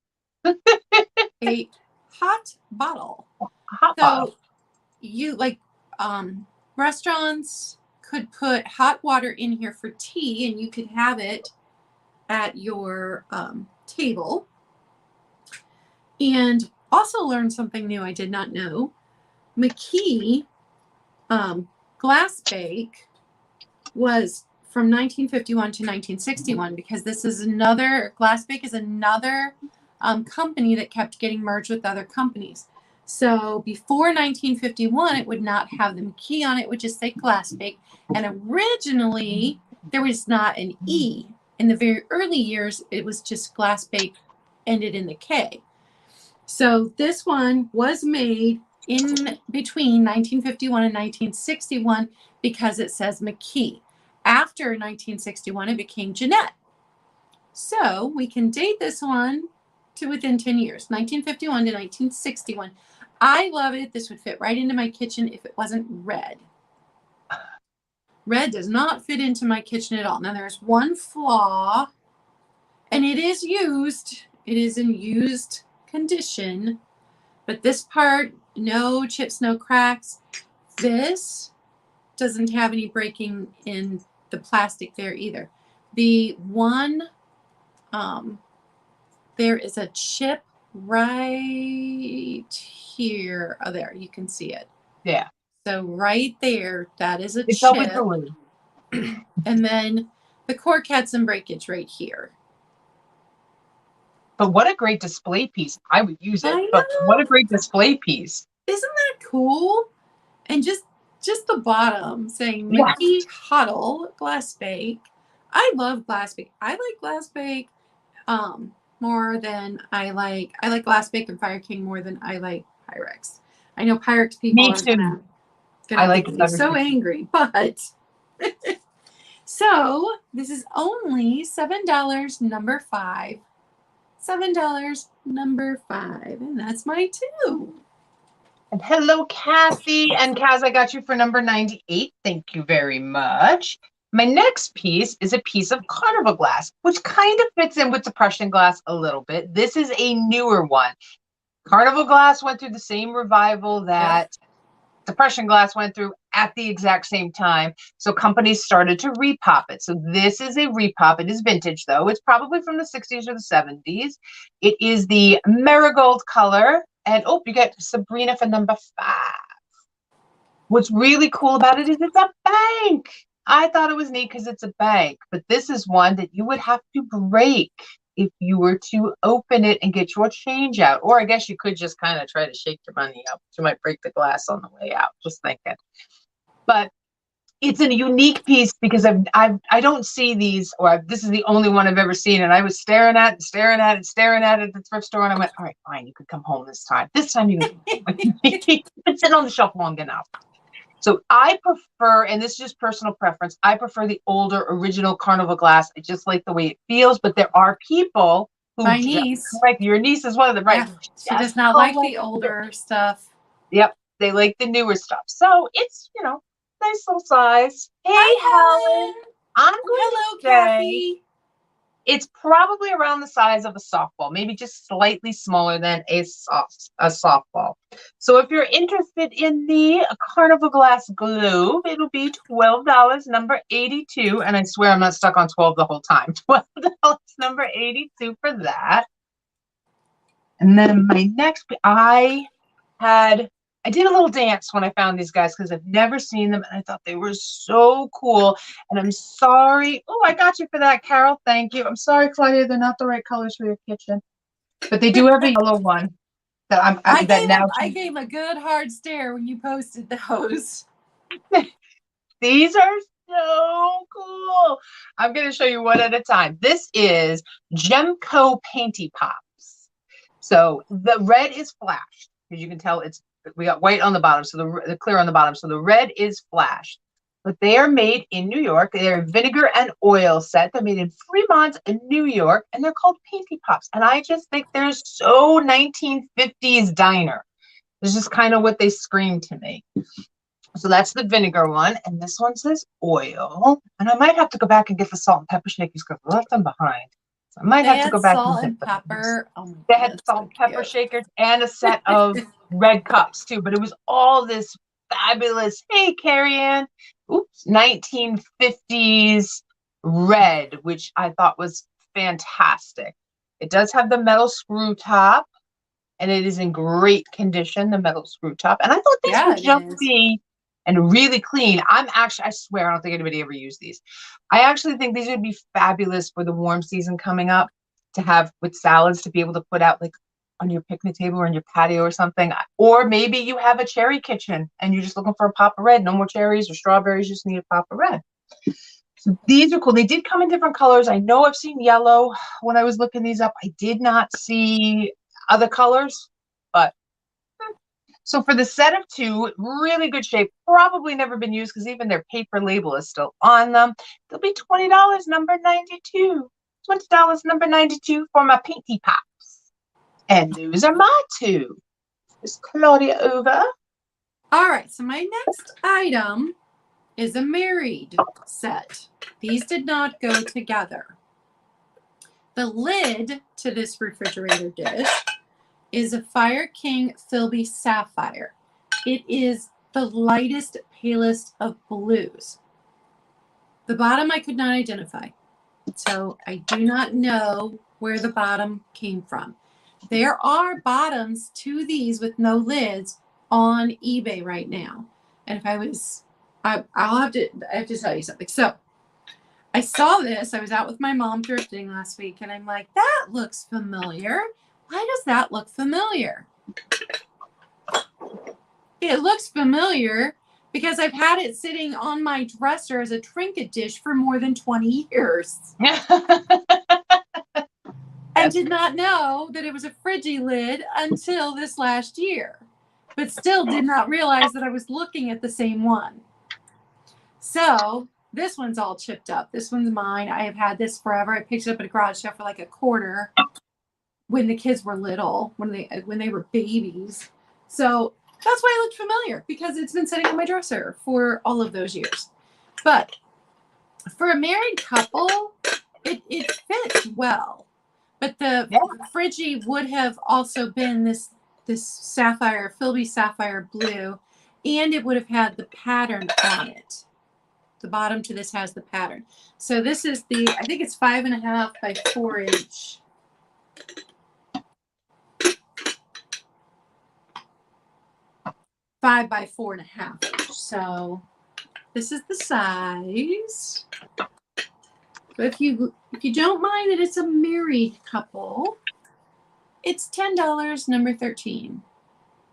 A hot bottle. A hot bottle. You like restaurants could put hot water in here for tea, and you could have it at your table. And also learned something new I did not know. McKee glass bake was from 1951 to 1961, because this is another, glass bake is another company that kept getting merged with other companies. So before 1951, it would not have the McKee on it. It would just say glass bake. And originally, there was not an E. In the very early years, it was just glass bake, ended in the K. So this one was made in between 1951 and 1961 because it says McKee. After 1961, it became Jeanette. So we can date this one to within 10 years, 1951 to 1961. I love it. This would fit right into my kitchen if it wasn't red. Red does not fit into my kitchen at all. Now there's one flaw, and it is used. It is in used condition, but this part, no chips, no cracks. This doesn't have any breaking in the plastic there either. The one, there is a chip right here. Oh, there, you can see it. Yeah. So right there, that is a It's chip. always blue. And then the cork had some breakage right here. But what a great display piece. I would use it, I but what a know. great display piece. Isn't that cool? And just the bottom saying Yeah. Mickey Huddle glass bake. I love glass bake. I like glass bake more than I like glass bake and Fire King more than I like Pyrex. I know Pyrex people Me are too. gonna I like make it me better so too. angry, but so this is only $7, number 5. $7, number 5, and that's my 2. And hello, Kathy. And Kaz, I got you for number 98. Thank you very much. My next piece is a piece of carnival glass, which kind of fits in with depression glass a little bit. This is a newer one. Carnival glass went through the same revival that depression glass went through at the exact same time. So companies started to repop it. So this is a repop. It is vintage, though. It's probably from the 60s or the 70s. It is the marigold color. And oh, you get Sabrina for number 5. What's really cool about it is it's a bank. I thought it was neat because it's a bank, but this is one that you would have to break if you were to open it and get your change out. Or I guess you could just kind of try to shake your money up. You might break the glass on the way out, just thinking. But it's a unique piece because I don't see these, or this is the only one I've ever seen. And I was staring at it at the thrift store, and I went, all right, fine, you could come home this time. This time you can come home. It's been sitting on the shelf long enough. So I prefer, and this is just personal preference, I prefer the older original carnival glass. I just like the way it feels, but there are people who, My niece, like your niece is one of them, right? yeah, she does not like the older stuff. Yep, they like the newer stuff. So it's, nice little size. Hey, Hi, Helen. I'm going hello, to say Kathy. it's probably around the size of a softball, maybe just slightly smaller than a softball. So if you're interested in the carnival glass globe, it'll be $12, number 82. And I swear I'm not stuck on 12 the whole time. $12, number 82 for that. And then my next, I did a little dance when I found these guys because I've never seen them, and I thought they were so cool. And I'm sorry. Oh, I got you for that, Carol. Thank you. I'm sorry, Claudia. They're not the right colors for your kitchen, but they do have a yellow one that I gave a good hard stare when you posted those. These are so cool. I'm going to show you one at a time. This is Gemco Painty Pops. So the red is flashed, because you can tell we got white on the bottom, so the clear on the bottom. So the red is flashed, but they are made in New York. They're vinegar and oil set. They're made in Fremont, New York, and they're called Painty Pops. And I just think they're so 1950s diner. It's just kind of what they scream to me. So that's the vinegar one, and this one says oil. And I might have to go back and get the salt and pepper shakers because I left them behind. So I might have to go back salt and and pepper. Oh my they had salt and pepper shakers and a set of red cups too, but it was all this fabulous, hey, Carrie Ann, 1950s red, which I thought was fantastic. It does have the metal screw top, and it is in great condition, the metal screw top. And I thought these were jumpy and really clean. I swear, I don't think anybody ever used these. I actually think these would be fabulous for the warm season coming up, to have with salads, to be able to put out like on your picnic table or in your patio or something. Or maybe you have a cherry kitchen and you're just looking for a pop of red. No more cherries or strawberries, just need a pop of red. So these are cool. They did come in different colors. I know I've seen yellow when I was looking these up. I did not see other colors, but So for the set of 2, really good shape, probably never been used because even their paper label is still on them. They'll be $20, number 92. $20, number 92 for my Pinky Pops. And those are my 2. Is Claudia over? All right, so my next item is a married set. These did not go together. The lid to this refrigerator dish is a Fire King Philby Sapphire. It is the lightest, palest of blues. The bottom I could not identify, so I do not know where the bottom came from. There are bottoms to these with no lids on eBay right now. And if I was, I have to tell you something. So I saw this. I was out with my mom thrifting last week, and I'm like, that looks familiar. Why does that look familiar? It looks familiar because I've had it sitting on my dresser as a trinket dish for more than 20 years. And did not know that it was a Friggy lid until this last year. But still did not realize that I was looking at the same one. So this one's all chipped up. This one's mine. I have had this forever. I picked it up at a garage sale for like a quarter when the kids were little, when they were babies. So that's why it looked familiar, because it's been sitting on my dresser for all of those years. But for a married couple, it fits well. But the Friggy would have also been this sapphire, Philby Sapphire blue, and it would have had the pattern on it. The bottom to this has the pattern. So this is I think it's 5.5 by 4 inch. Five by 4.5 inch. So this is the size. But if you don't mind that it's a married couple, it's $10, number 13.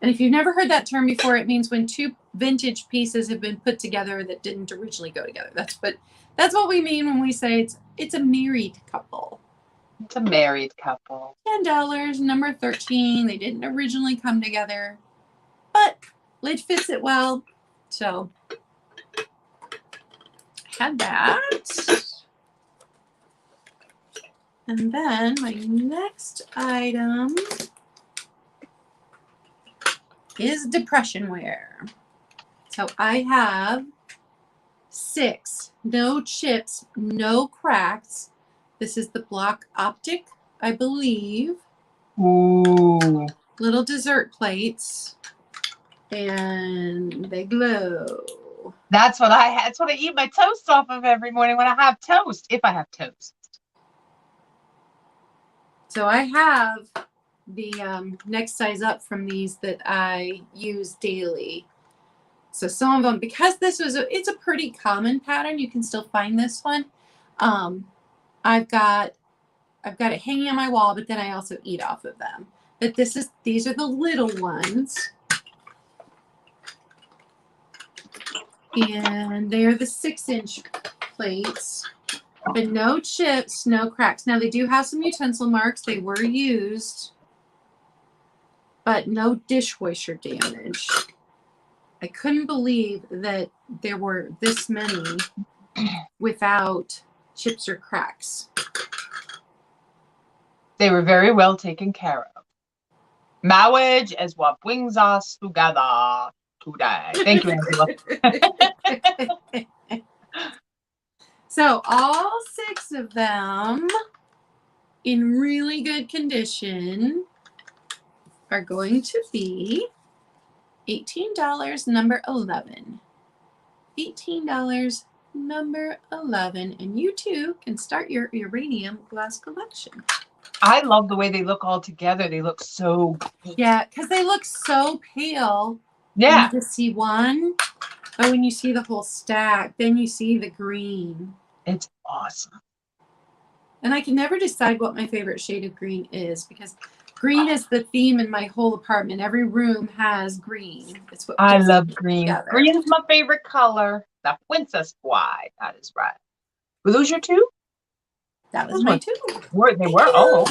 And if you've never heard that term before, it means when 2 vintage pieces have been put together that didn't originally go together. That's what we mean when we say it's a married couple. It's a married couple. $10, number 13. They didn't originally come together, but lid fits it well. So had that. And then my next item is depression wear. So I have 6, no chips, no cracks. This is the Block Optic, I believe. Ooh. Little dessert plates, and they glow. That's what I eat my toast off of every morning when I have toast, if I have toast. So I have the next size up from these that I use daily. So some of them, because it's a pretty common pattern, you can still find this one. I've got it hanging on my wall, but then I also eat off of them. But these are the little ones. And they're the 6-inch plates. But no chips, no cracks. Now they do have some utensil marks. They were used, but no dishwasher damage. I couldn't believe that there were this many without chips or cracks. They were very well taken care of. Marriage is what brings us together today. Thank you, Angela. So all 6 of them in really good condition are going to be $18, number 11. $18, number 11. And you too can start your uranium glass collection. I love the way they look all together. They look so good. Yeah, because they look so pale. Yeah. You just see one, but when you see the whole stack, then you see the green. It's awesome. And I can never decide what my favorite shade of green is, because green is the theme in my whole apartment. Every room has green. It's what I love green. Together. Green is my favorite color. The princess boy. That is right. Were those your 2? That was my 2. They were. Oh,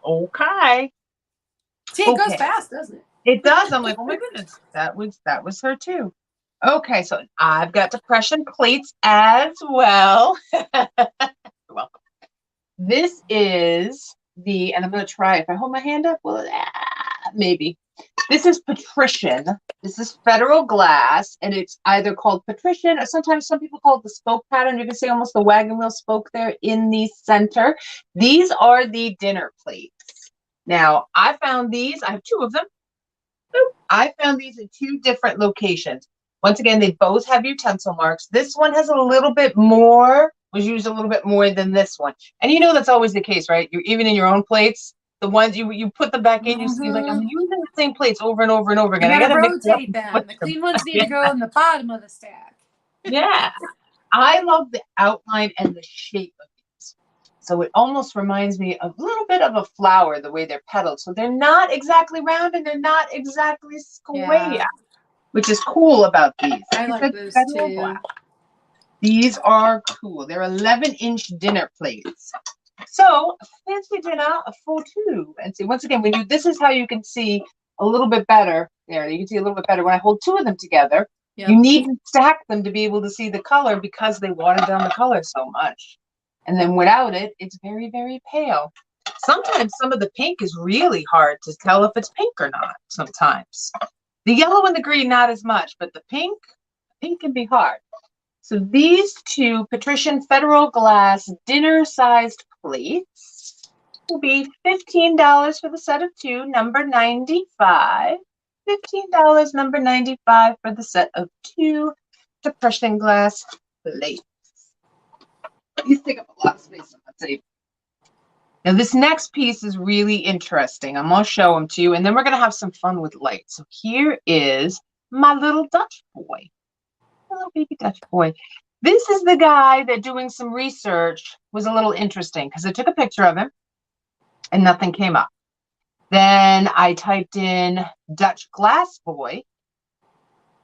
okay. See, it goes fast, doesn't it? It does. I'm like, oh my goodness, that was her too. Okay, so I've got depression plates as well. You're welcome. This is and I'm gonna try. If I hold my hand up, will it? Maybe. This is patrician. This is federal glass, and it's either called patrician or sometimes some people call it the spoke pattern. You can see almost the wagon wheel spoke there in the center. These are the dinner plates. Now, I found these. I have two of them. I found these in two different locations. Once again, they both have utensil marks. This one has a little bit more, was used a little bit more than this one. And you know that's always the case, right? You're even in your own plates, the ones you put them back in, you see like I'm using the same plates over and over and over again. You I gotta gotta mix it up rotate and them. switch The them. clean ones need to go in the bottom of the stack. Yeah. I love the outline and the shape of these. So it almost reminds me of a little bit of a flower, the way they're petaled. So they're not exactly round and they're not exactly square, which is cool about these. I like those too. These are cool. They're 11-inch dinner plates. So a fancy dinner for two. And see, once again, this is how you can see a little bit better. There, you can see a little bit better when I hold two of them together. Yep. You need to stack them to be able to see the color because they water down the color so much. And then without it, it's very, very pale. Sometimes some of the pink is really hard to tell if it's pink or not sometimes. The yellow and the green, not as much, but the pink can be hard. So these two Patrician Federal Glass dinner-sized plates will be $15 for the set of two, number 95. $15, number 95 for the set of two Depression glass plates. These take up a lot of space on the table. Now this next piece is really interesting. I'm going to show them to you, and then we're going to have some fun with light. So here is my little Dutch boy. My little baby Dutch boy. This is the guy that doing some research was a little interesting because I took a picture of him and nothing came up. Then I typed in Dutch glass boy.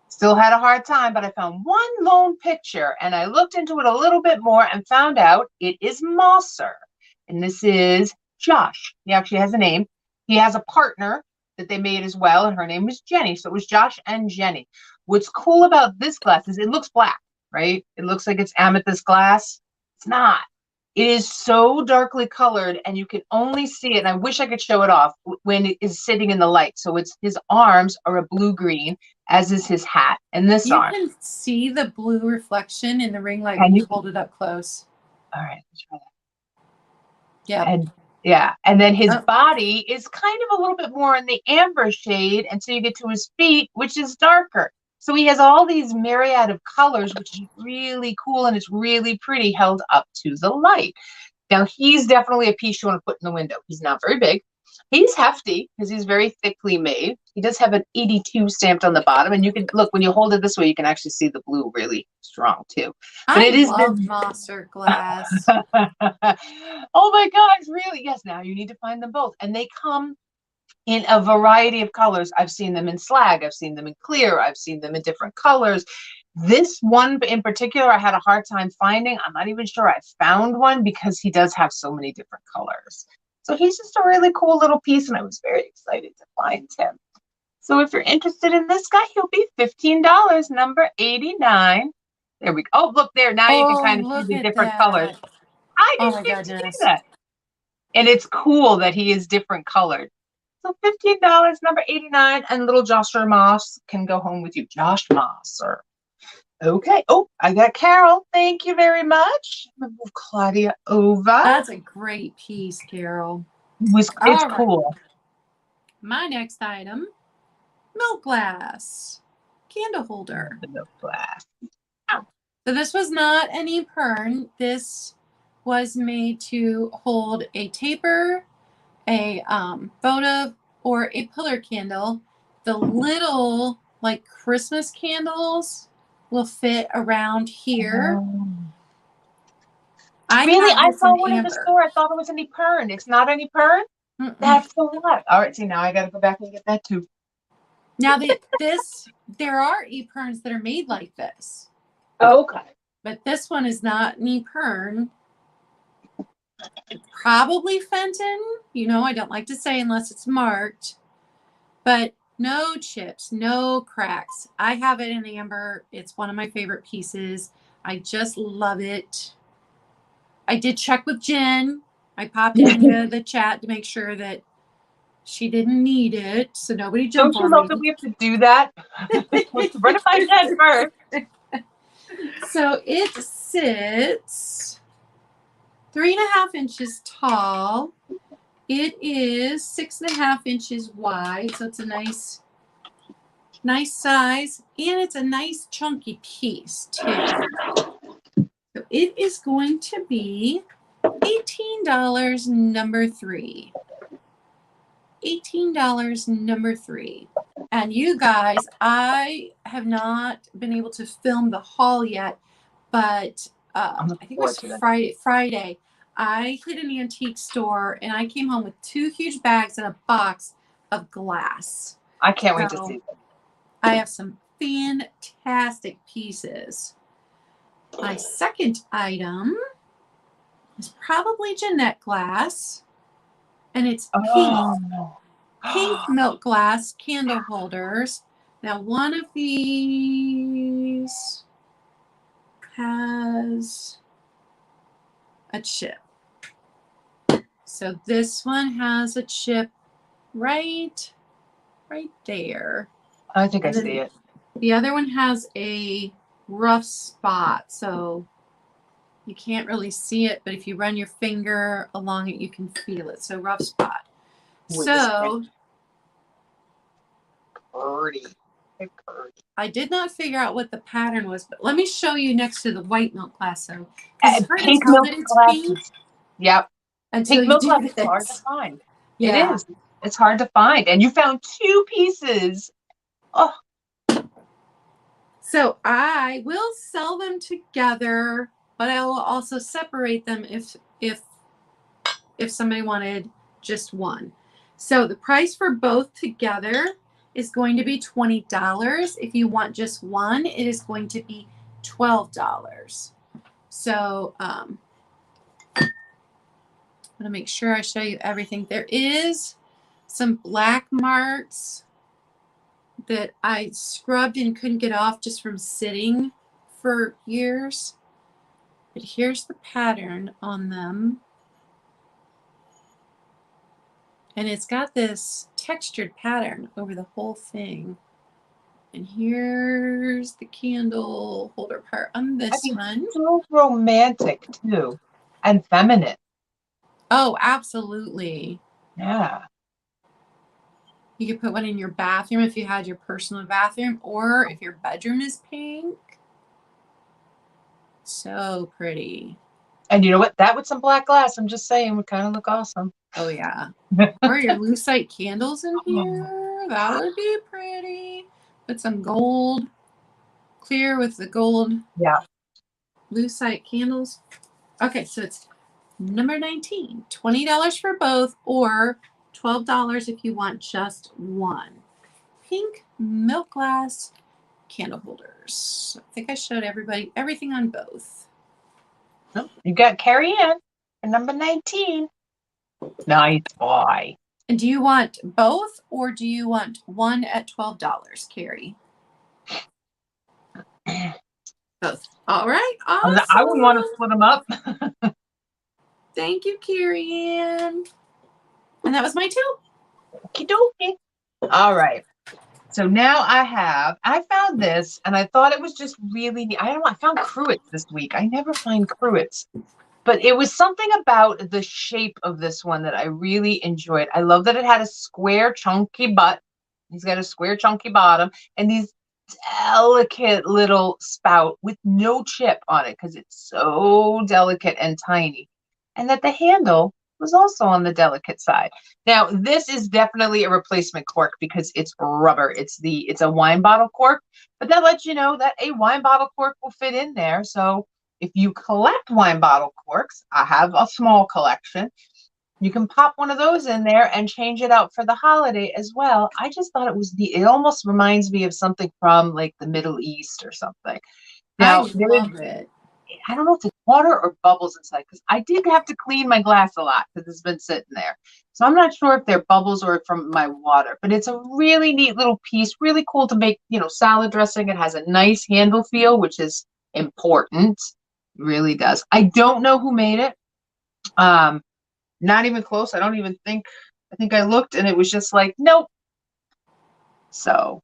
Still had a hard time, but I found one lone picture and I looked into it a little bit more and found out it is Mosser. And this is Josh. He actually has a name. He has a partner that they made as well, and her name was Jenny. So it was Josh and Jenny. What's cool about this glass is it looks black, right? It looks like it's amethyst glass. It's not. It is so darkly colored, and you can only see it, and I wish I could show it off, when it is sitting in the light. So it's his arms are a blue-green, as is his hat, and this arm. You can see the blue reflection in the ring light Can when you? you hold it up close. All right, let's try that. Yeah. And then his body is kind of a little bit more in the amber shade until you get to his feet, which is darker. So he has all these myriad of colors, which is really cool, and it's really pretty held up to the light. Now, he's definitely a piece you want to put in the window. He's not very big. He's hefty because he's very thickly made. He does have an 82 stamped on the bottom, and you can look when you hold it this way, you can actually see the blue really strong too. But I it is love Mosser glass. Oh my gosh, really? Yes, now you need to find them both. And they come in a variety of colors. I've seen them in slag, I've seen them in clear, I've seen them in different colors. This one in particular, I had a hard time finding. I'm not even sure I found one because he does have so many different colors. So he's just a really cool little piece, and I was very excited to find him. So if you're interested in this guy, he'll be $15, number 89. There we go. Oh, look there. Now you can kind of see the different colors. I didn't get to do that. And it's cool that he is different colored. So $15, number 89, and little Joshua Moss can go home with you. Josh Moss. Okay. Oh, I got Carol. Thank you very much. I'm going to move Claudia over. That's a great piece, Carol. It's cool. My next item, milk glass. Candle holder. The milk glass. Oh. So this was not an e-pern. This was made to hold a taper, a votive, or a pillar candle. The little like Christmas candles will fit around here. Really? I saw one in the store. I thought it was an e-pern. It's not an e-pern? That's so what? All right, see, now I got to go back and get that too. Now, there are e-perns that are made like this. Okay. But this one is not an e-pern. Probably Fenton. You know, I don't like to say unless it's marked. But No chips, no cracks. I have it in amber. It's one of my favorite pieces. I just love it. I did check with Jen. I popped into the chat to make sure that she didn't need it, so nobody jump Don't you on love me. that we have to do that? Run it by Jen first. So it sits 3.5 inches tall. It is 6.5 inches wide, so it's a nice size, and it's a nice chunky piece too. So it is going to be $18, number 3. $18, number 3. And you guys, I have not been able to film the haul yet, but I think it was Friday. I hit an antique store and I came home with 2 huge bags and a box of glass. I can't wait to see it. I have some fantastic pieces. My second item is probably Jeanette glass, and it's pink milk glass candle holders. Now, one of these has a chip. So this one has a chip right there. I think I see it. The other one has a rough spot, so you can't really see it, but if you run your finger along it, you can feel it. So rough spot. So pretty. I did not figure out what the pattern was, but let me show you next to the white milk glass. So it's hard to tell that it's pink. Yep. Until pink milk you glass do is hard to this. find. Yeah. It is. It's hard to find. And you found 2 pieces. Oh. So I will sell them together, but I will also separate them if somebody wanted just one. So the price for both together is going to be $20. If you want just one, it is going to be $12. So I'm going to make sure I show you everything. There is some black marks that I scrubbed and couldn't get off just from sitting for years. But here's the pattern on them. And it's got this textured pattern over the whole thing. And here's the candle holder part on this one. So romantic too, and feminine. Oh, absolutely. Yeah. You could put one in your bathroom if you had your personal bathroom, or if your bedroom is pink. So pretty. And you know what? That with some black glass, I'm just saying, would kind of look awesome. Oh, yeah. Or your lucite candles in here. That would be pretty. Put some gold, clear with the gold. Yeah. Lucite candles. Okay, so it's number 19. $20 for both, or $12 if you want just one. Pink milk glass candle holders. I think I showed everybody everything on both. You got Carrie Ann for number 19. Nice boy. And do you want both, or do you want one at $12, Carrie? Both. All right. Awesome. I wouldn't want to split them up. Thank you, Carrie Ann. And that was my 2. Okie dokie. All right. So now I found this, and I thought it was just really neat. I found cruets this week. I never find cruets. But it was something about the shape of this one that I really enjoyed. I love that it had a square, chunky butt. He's got a square, chunky bottom, and these delicate little spout with no chip on it because it's so delicate and tiny. And that the handle was also on the delicate side. Now, this is definitely a replacement cork because it's rubber. It's a wine bottle cork, but that lets you know that a wine bottle cork will fit in there. So if you collect wine bottle corks, I have a small collection. You can pop one of those in there and change it out for the holiday as well. I just thought it almost reminds me of something from like the Middle East or something. Now, I love it. I don't know if it's water or bubbles inside, because I did have to clean my glass a lot because it's been sitting there. So I'm not sure if they're bubbles or from my water, but it's a really neat little piece, really cool to make, salad dressing. It has a nice handle feel, which is important. It really does. I don't know who made it. Not even close. I think I looked and it was just like, nope. So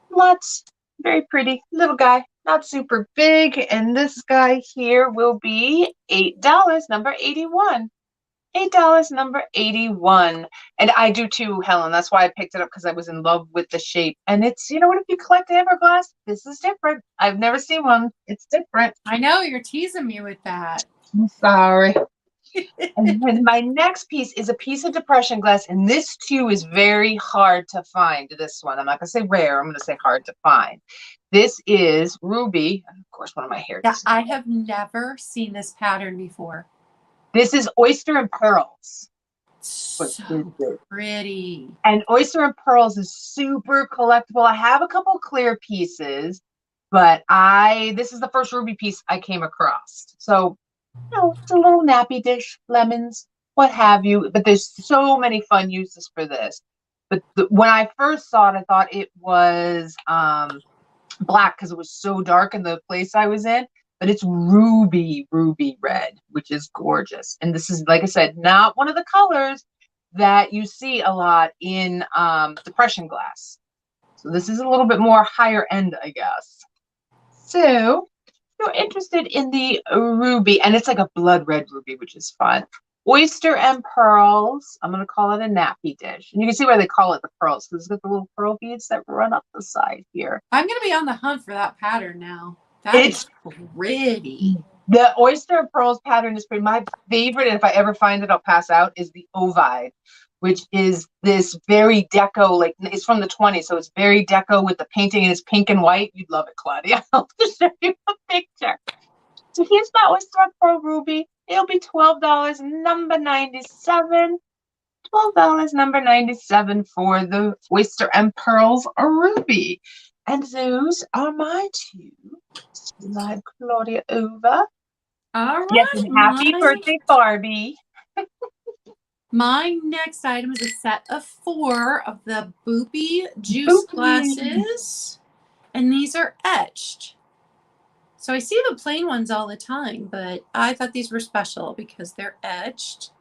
lots, very pretty little guy, not super big. And this guy here will be $8, number 81. $8, number 81. And I do too, Helen. That's why I picked it up, because I was in love with the shape. And it's, what, if you collect Everglass, this is different. I've never seen one. It's different. I know, you're teasing me with that. I'm sorry. And then my next piece is a piece of depression glass, and this too is very hard to find. This one, I'm not gonna say rare, I'm gonna say hard to find. This is Ruby, and of course one of my hair. Yeah, I have never seen this pattern before. This is Oyster and Pearls. So pretty. And Oyster and Pearls is super collectible. I have a couple clear pieces, but this is the first Ruby piece I came across. So it's a little nappy dish, lemons, what have you. But there's so many fun uses for this. But when I first saw it, I thought it was black because it was so dark in the place I was in. But it's ruby red, which is gorgeous. And this is, like I said, not one of the colors that you see a lot in depression glass. So this is a little bit more higher end, I guess. So you're interested in the ruby, and it's like a blood red ruby, which is fun. Oyster and Pearls. I'm going to call it a nappy dish. And you can see why they call it the pearls, because it's got the little pearl beads that run up the side here. I'm going to be on the hunt for that pattern now. It's pretty. The Oyster and Pearls pattern is pretty. My favorite, and if I ever find it, I'll pass out, is the Ovide, which is this very deco, like it's from the 20s, so it's very deco with the painting, and it's pink and white. You'd love it, Claudia. I'll just show you a picture. So here's my Oyster and Pearl Ruby. It'll be $12, number 97. $12, number 97 for the Oyster and Pearls Ruby. And those are my two. Slide Claudia over. All right. Yes, and happy birthday, Barbie. My next item is a set of 4 of the Boopy juice glasses. And these are etched. So I see the plain ones all the time, but I thought these were special because they're etched.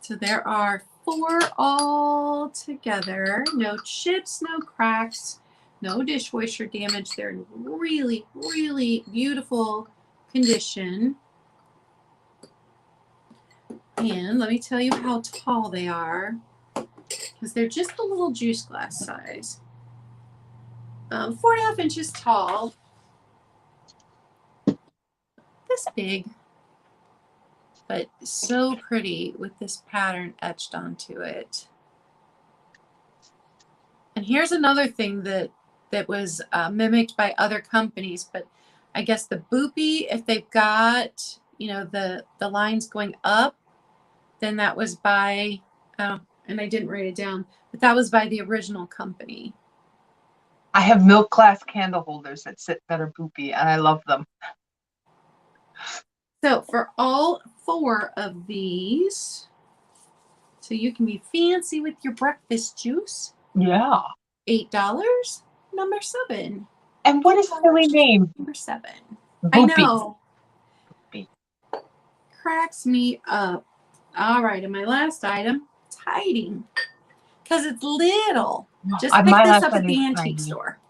So there are 4 all together. No chips, no cracks, no dishwasher damage. They're in really, really beautiful condition. And let me tell you how tall they are, because they're just a little juice glass size. 4.5 inches tall. This big. But so pretty with this pattern etched onto it. And here's another thing that was mimicked by other companies, but I guess the Boopy, if they've got, the lines going up, then that was by, and I didn't write it down, but that was by the original company. I have milk glass candle holders that are Boopy, and I love them. So for all 4 of these, so you can be fancy with your breakfast juice. Yeah. $8, number 7. And what is the silly name? Number 7. Boopy. I know. Boopy. Cracks me up. All right, and my last item, it's hiding. Because it's little. Just pick this up at the antique store.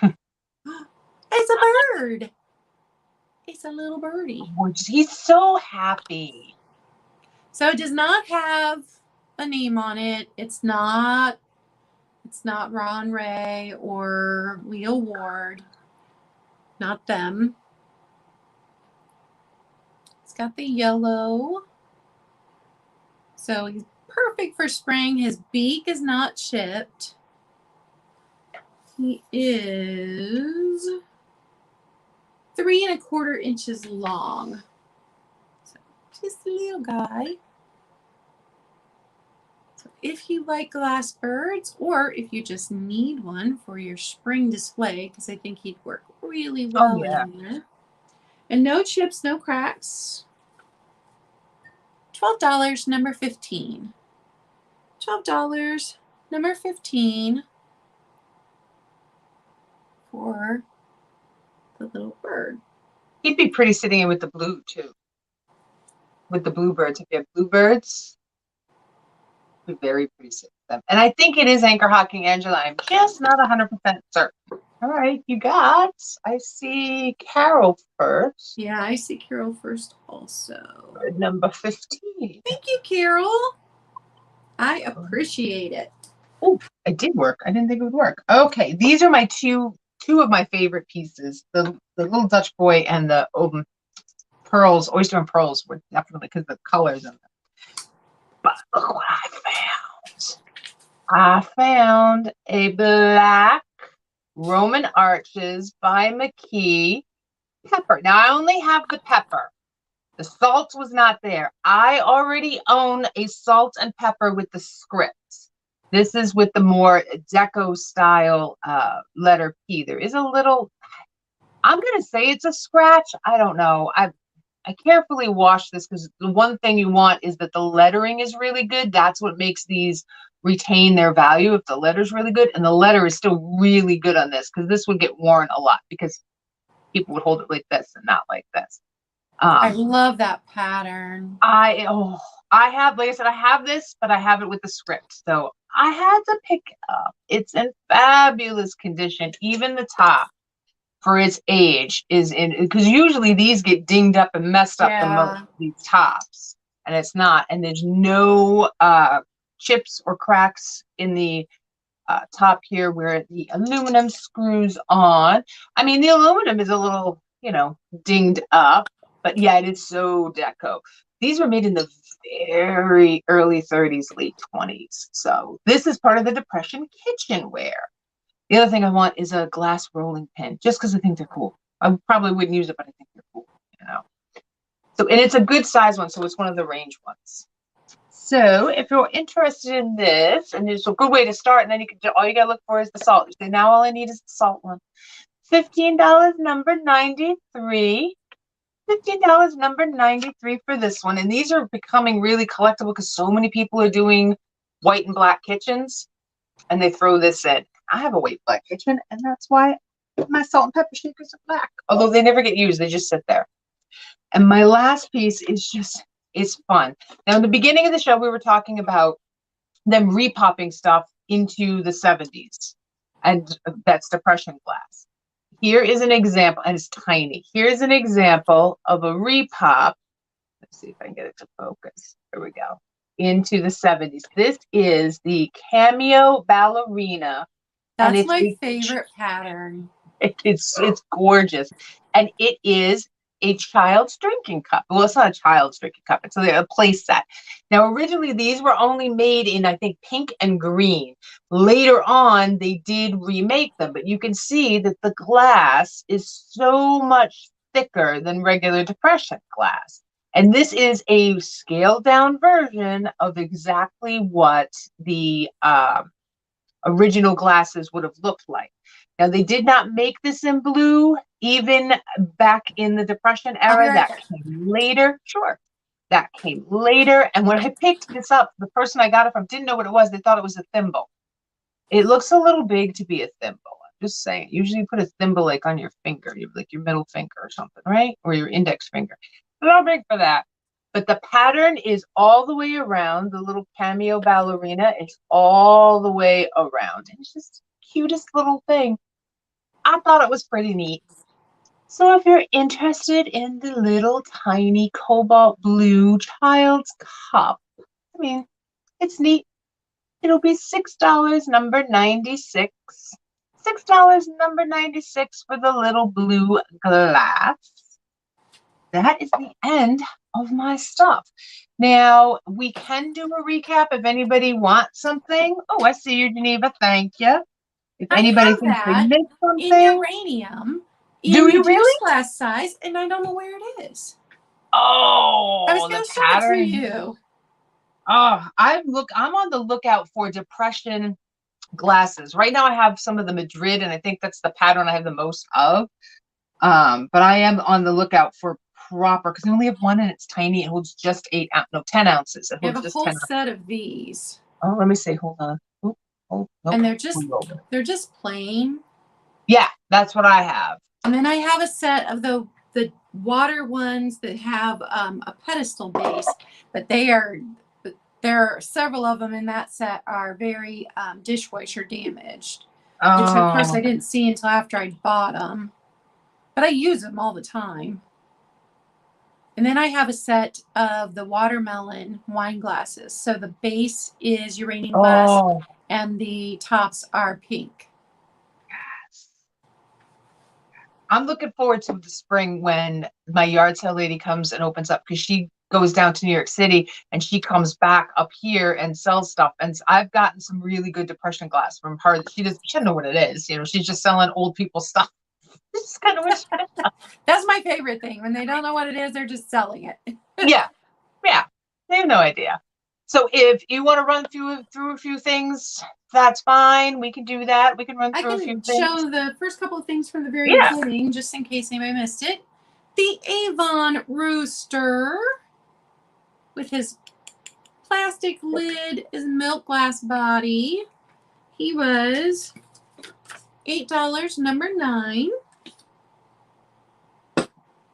It's a bird. It's a little birdie. He's so happy. So it does not have a name on it. It's not Ron Ray or Leo Ward. Not them. It's got the yellow. So he's perfect for spring. His beak is not chipped. He is 3¼ inches long. So just a little guy. So if you like glass birds or if you just need one for your spring display, because I think he'd work really Oh, well yeah. in there. And no chips, no cracks. $12, number 15. $12, number 15 for the little bird. He'd be pretty sitting in with the blue, too. With the bluebirds. If you have bluebirds, be very pretty sitting with them. And I think it is anchor hawking Angela. I'm just not 100% certain. All right, I see Carol first. Yeah, I see Carol first also. Bird number 15. Thank you, Carol. I appreciate it. Oh, it did work. I didn't think it would work. Okay, these are my two of my favorite pieces. The little Dutch boy and the pearls, oyster and pearls were definitely because the colors of them. But look what I found. I found a black Roman Arches by McKee pepper. Now I only have the pepper. The salt was not there. I already own a salt and pepper with the script. This is with the more deco style letter P. There is a little, I'm going to say it's a scratch. I don't know. I carefully wash this because the one thing you want is that the lettering is really good. That's what makes these retain their value if the letter's really good. And the letter is still really good on this because this would get worn a lot because people would hold it like this and not like this. I love that pattern. I have, like I said, I have this, but I have it with the script. So I had to pick it up. It's in fabulous condition. Even the top for its age is in, because usually these get dinged up and messed up the most, these tops, and it's not. And there's no chips or cracks in the top here where the aluminum screws on. I mean, the aluminum is a little, dinged up, but yeah, it is so deco. These were made in the very early 30s, late 20s. So this is part of the Depression kitchenware. The other thing I want is a glass rolling pin, just because I think they're cool. I probably wouldn't use it, but I think they're cool, So, and it's a good size one, so it's one of the range ones. So if you're interested in this, and it's a good way to start, and then all you gotta look for is the salt. You say, now all I need is the salt one. $15, number 93. $15, number 93 for this one. And these are becoming really collectible because so many people are doing white and black kitchens, and they throw this in. I have a white black kitchen, and that's why my salt and pepper shakers are black. Although they never get used, they just sit there. And my last piece is fun. Now, in the beginning of the show, we were talking about them repopping stuff into the 70s, and that's Depression glass. Here is an example, and it's tiny. Here's an example of a repop. Let's see if I can get it to focus. Here we go. Into the 70s. This is the Cameo Ballerina. That's my favorite pattern. It's gorgeous. And it is a child's drinking cup. Well, it's not a child's drinking cup. It's a place set. Now, originally, these were only made in, I think, pink and green. Later on, they did remake them. But you can see that the glass is so much thicker than regular Depression glass. And this is a scaled down version of exactly what the original glasses would have looked like. Now, they did not make this in blue, even back in the Depression era. That came later. Sure. That came later. And when I picked this up, the person I got it from didn't know what it was. They thought it was a thimble. It looks a little big to be a thimble. I'm just saying. Usually you put a thimble like on your finger, like your middle finger or something, right? Or your index finger. It's not big for that. But the pattern is all the way around. The little Cameo Ballerina is all the way around. And it's just the cutest little thing. I thought it was pretty neat. So if you're interested in the little tiny cobalt blue child's cup, I mean, it's neat. It'll be $6, number 96. $6, number 96 for the little blue glass. That is the end of my stuff. Now, we can do a recap if anybody wants something. Oh, I see you, Geneva. Thank you. If anybody thinks they missed something. In uranium. Do you really? Glass size, and I don't know where it is. Oh, I was going to show it to you. I'm on the lookout for depression glasses. Right now I have some of the Madrid, and I think that's the pattern I have the most of. But I am on the lookout for proper, because I only have one and it's tiny. It holds just 10 ounces. It I have holds a just whole 10. set of these. Oh, let me see. Hold on. Oop, oh, nope. And they're just plain. Yeah, that's what I have. And then I have a set of the water ones that have a pedestal base, but there are several of them in that set are very dishwasher damaged, which of course I didn't see until after I bought them, but I use them all the time. And then I have a set of the watermelon wine glasses. So the base is uranium glass and the tops are pink. I'm looking forward to the spring when my yard sale lady comes and opens up, because she goes down to New York City and she comes back up here and sells stuff. And I've gotten some really good depression glass from her. She doesn't know what it is. You know, she's just selling old people stuff. It's kind of what That's my favorite thing. When they don't know what it is, they're just selling it. Yeah. They have no idea. So if you want to run through a few things, that's fine. We can do that. We can run through a few things. Show the first couple of things from the very beginning, just in case anybody missed it. The Avon Rooster with his plastic lid, his milk glass body. He was $8, number 9.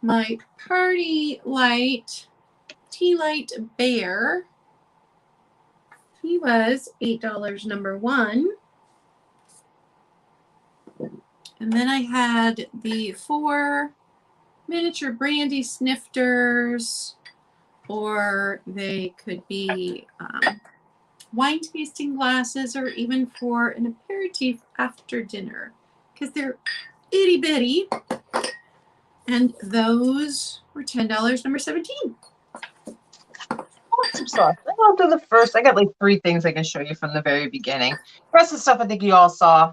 My Party Light Tea Light Bear. He was $8, number 1. And then I had the 4 miniature brandy snifters, or they could be wine tasting glasses, or even for an aperitif after dinner, because they're itty bitty. And those were $10, number 17. Awesome sauce. I'll do the first. I got like 3 things I can show you from the very beginning. The rest of the stuff I think you all saw.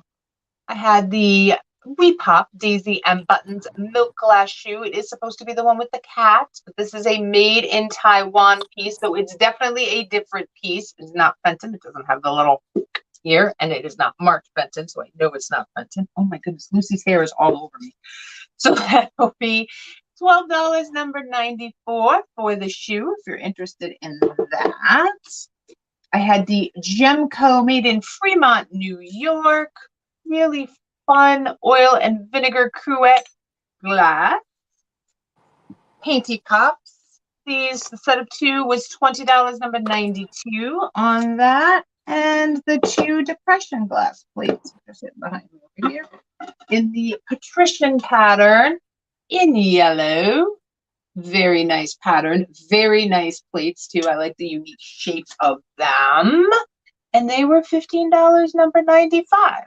I had the Repop Daisy M Buttons milk glass shoe. It is supposed to be the one with the cat, but this is a made in Taiwan piece, so it's definitely a different piece. It's not Fenton. It doesn't have the little here, and it is not marked Fenton, so I know it's not Fenton. Oh my goodness, Lucy's hair is all over me. So that will be $12, number 94 for the shoe, if you're interested in that. I had the Gemco made in Fremont, New York. Really fun oil and vinegar cruet glass. Painty cups. The set of 2 was $20, number 92 on that. And the 2 depression glass plates, which are sitting behind me over here, in the patrician pattern in yellow. Very nice pattern. Very nice plates too. I like the unique shape of them. And they were $15, number 95.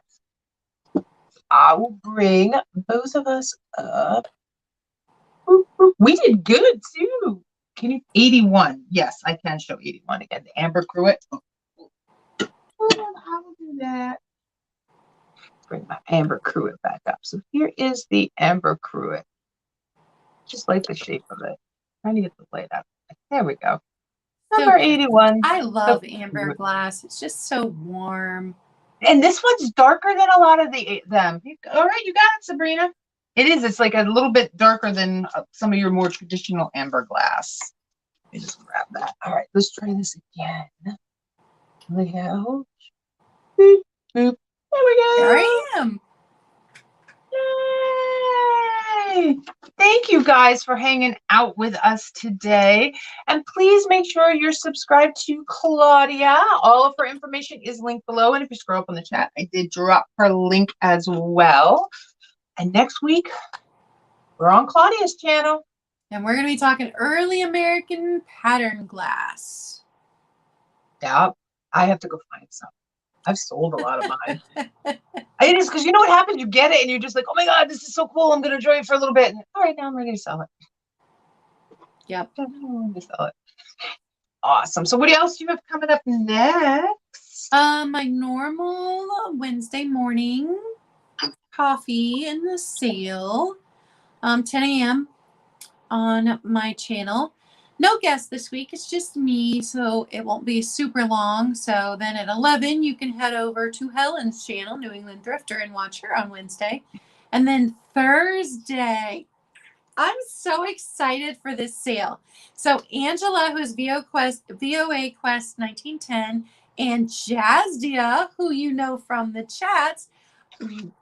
I will bring both of us up. We did good too. Can you 81? Yes, I can show 81 again. The amber cruet. I will do that. Bring my amber cruet back up. So here is the amber cruet. Just like the shape of it. Trying to get the light out. There we go. Number 81. I love amber glass. It's just so warm. And this one's darker than a lot of them. All right, you got it, Sabrina. It is. It's like a little bit darker than some of your more traditional amber glass. Let me just grab that. All right, let's try this again. Look out. Boop, boop. There we go. There I am. Yay! Thank you guys for hanging out with us today. And please make sure you're subscribed to Claudia. All of her information is linked below. And if you scroll up on the chat, I did drop her link as well. And next week, we're on Claudia's channel. And we're going to be talking early American pattern glass. Yeah, I have to go find some. I've sold a lot of mine. It is because you know what happens? You get it and you're just like, oh my God, this is so cool. I'm going to enjoy it for a little bit. And, all right, now I'm ready to sell it. Yep. I'm ready to sell it. Awesome. So what else do you have coming up next? My normal Wednesday morning coffee in the sale, 10 a.m. on my channel. No guests this week. It's just me, so it won't be super long. So then at 11, you can head over to Helen's channel, New England Thrifter, and watch her on Wednesday. And then Thursday, I'm so excited for this sale. So Angela, who's VOA Quest 1910, and Jazdia, who you know from the chats,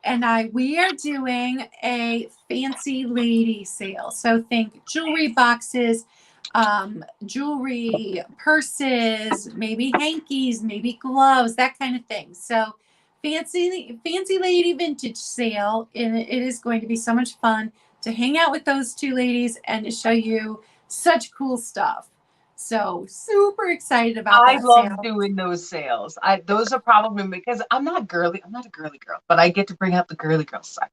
and we are doing a fancy lady sale. So think jewelry boxes, jewelry, purses, maybe hankies, maybe gloves, that kind of thing. So fancy lady vintage sale. And it is going to be so much fun to hang out with those two ladies and to show you such cool stuff. So super excited about I that love sale. doing those sales. Those are probably because I'm not girly. I'm not a girly girl, but I get to bring out the girly girl side.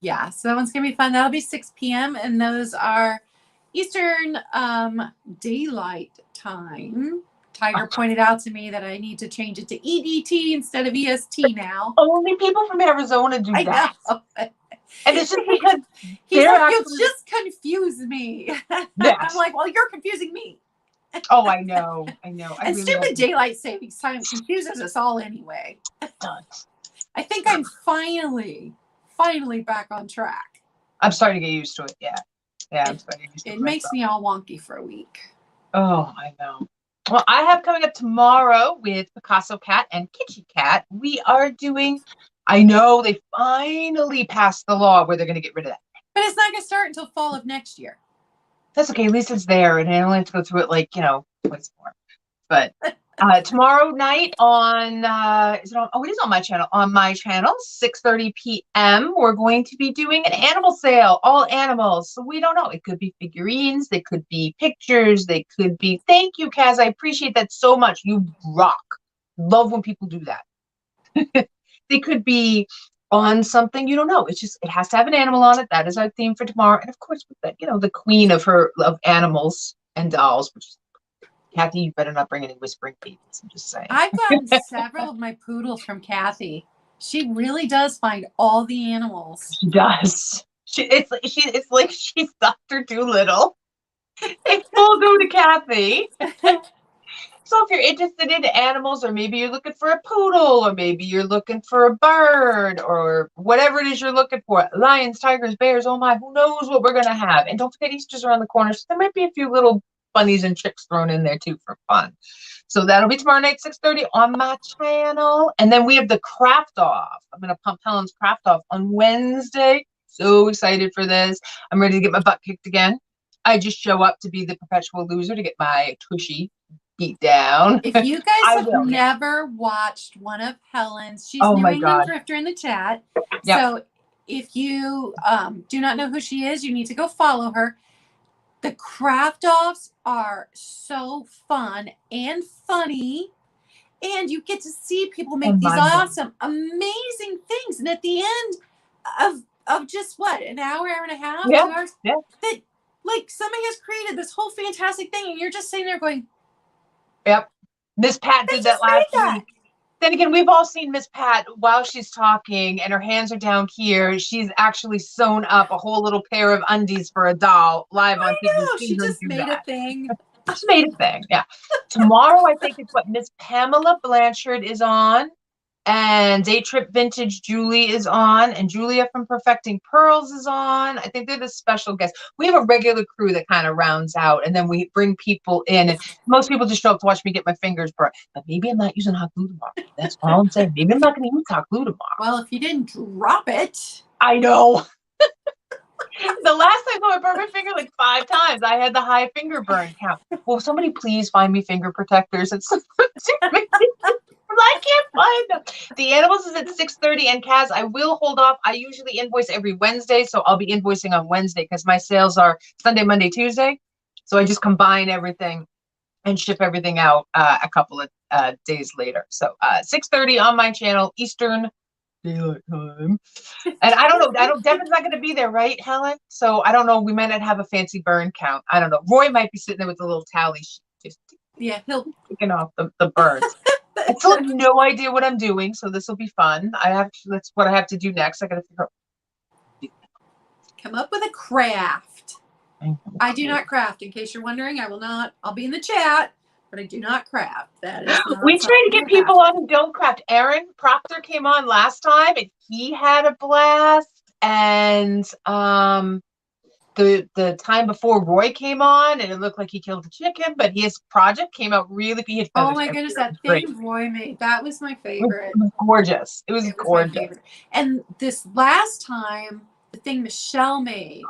Yeah, so that one's gonna be fun. That'll be 6 p.m. and those are Eastern daylight time. Tiger pointed out to me that I need to change it to EDT instead of EST now. Only people from Arizona do I that. know. And it's just because He's they're like, actually, you just confuse me. yes. I'm like, well, you're confusing me. Oh, I know. I And really stupid daylight savings time confuses us all anyway. does. I think I'm finally back on track. I'm starting to get used to it. Yeah. I'm starting to get used to it. It makes me all wonky for a week. Oh, I know. Well, I have coming up tomorrow with Picasso Cat and Kitschy Cat. We are doing, I know they finally passed the law where they're going to get rid of that. But it's not going to start until fall of next year. That's okay. At least it's there, and I only have to go through it like, twice more. But tomorrow night on, is it on? Oh, it is on my channel. On my channel, 6:30 p.m. We're going to be doing an animal sale, all animals. So we don't know. It could be figurines. They could be pictures. They could be. Thank you, Kaz. I appreciate that so much. You rock. Love when people do that. They could be on something you don't know. It's just it has to have an animal on it. That is our theme for tomorrow. And of course, with the queen of animals and dolls, which is Kathy, you better not bring any whispering babies. I'm just saying. I've gotten several of my poodles from Kathy. She really does find all the animals. She does. It's like she's Dr. Doolittle. It's full go to Kathy. So if you're interested in animals, or maybe you're looking for a poodle, or maybe you're looking for a bird, or whatever it is you're looking for, lions, tigers, bears, oh my, who knows what we're going to have. And don't forget Easter's around the corner, so there might be a few little bunnies and chicks thrown in there too for fun. So that'll be tomorrow night, 6:30 on my channel. And then we have the craft off. I'm going to pump Helen's craft off on Wednesday. So excited for this. I'm ready to get my butt kicked again. I just show up to be the perpetual loser to get my tushy beat down. If you guys have never watched one of Helen's, she's New England Thrifter in the chat. Yep. So if you do not know who she is, you need to go follow her. The craft offs are so fun and funny, and you get to see people make these awesome, amazing things. And at the end of just an hour and a half, 2 hours, that like somebody has created this whole fantastic thing, and you're just sitting there going, yep. Miss Pat did that last week. Then again, we've all seen Miss Pat while she's talking and her hands are down here. She's actually sewn up a whole little pair of undies for a doll live on TV. She just made a thing. Just made a thing, yeah. Tomorrow, I think it's what Miss Pamela Blanchard is on. And Day Trip Vintage Julie is on, and Julia from Perfecting Pearls is on. I think they're the special guests. We have a regular crew that kind of rounds out, and then we bring people in. And most people just show up to watch me get my fingers burnt. But maybe I'm not using hot glue tomorrow. That's all I'm saying. Maybe I'm not going to use hot glue tomorrow. Well, if you didn't drop it. I know. The last time I burned my finger like 5 times. I had the high finger burn count. Will somebody please find me finger protectors? I can't find them. The animals is at 6:30, and Kaz, I will hold off. I usually invoice every Wednesday, so I'll be invoicing on Wednesday because my sales are Sunday, Monday, Tuesday. So I just combine everything and ship everything out a couple of days later. So 6:30 on my channel, Eastern Daylight Time. And I don't know. Devin's not going to be there, right, Helen? So I don't know. We might not have a fancy burn count. I don't know. Roy might be sitting there with a little tally sheet, just he'll picking off the birds. I still have no idea what I'm doing, so this will be fun. That's what I have to do next. I got to figure out. Come up with a craft. I do not craft. In case you're wondering, I'll be in the chat, but I do not craft. That is not We try to something get people about. on who don't craft. Aaron Proctor came on last time and he had a blast. And the time before Roy came on and it looked like he killed the chicken, but his project came out really good. He had Oh feathers my everywhere. goodness, It that was great. thing Roy made, that was my favorite. It was gorgeous. It was It was my gorgeous. favorite. And this last time, the thing Michelle made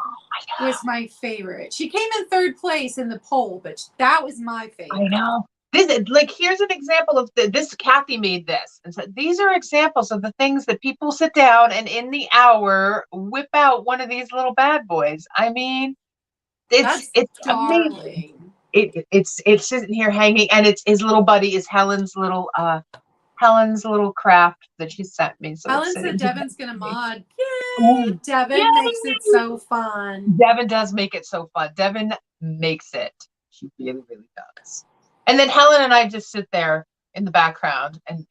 was my favorite. She came in 3rd place in the poll, but that was my favorite. I know. Here's an example of this. Kathy made this and said these are examples of the things that people sit down and in the hour whip out one of these little bad boys. I mean, it's amazing. It's sitting here hanging, and it's his little buddy is Helen's little craft that she sent me. So Helen said Devin's gonna mod. Yay! Ooh. Devin Yay! makes it so fun. Devin does make it so fun. Devin makes it. She really, really does. And then Helen and I just sit there in the background and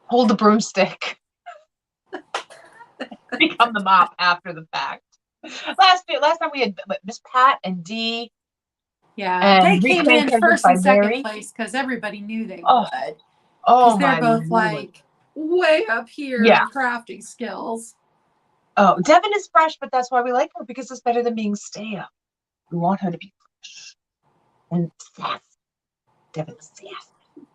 hold the broomstick. Become the mop after the fact. Last time we had Miss Pat and Dee. Yeah, they came in first and second Mary. place because everybody knew they Oh. would. Oh, they're both like way up here in crafting skills. Oh, Devin is fresh, but that's why we like her, because it's better than being stale. We want her to be fresh and sassy. Devin's sassy.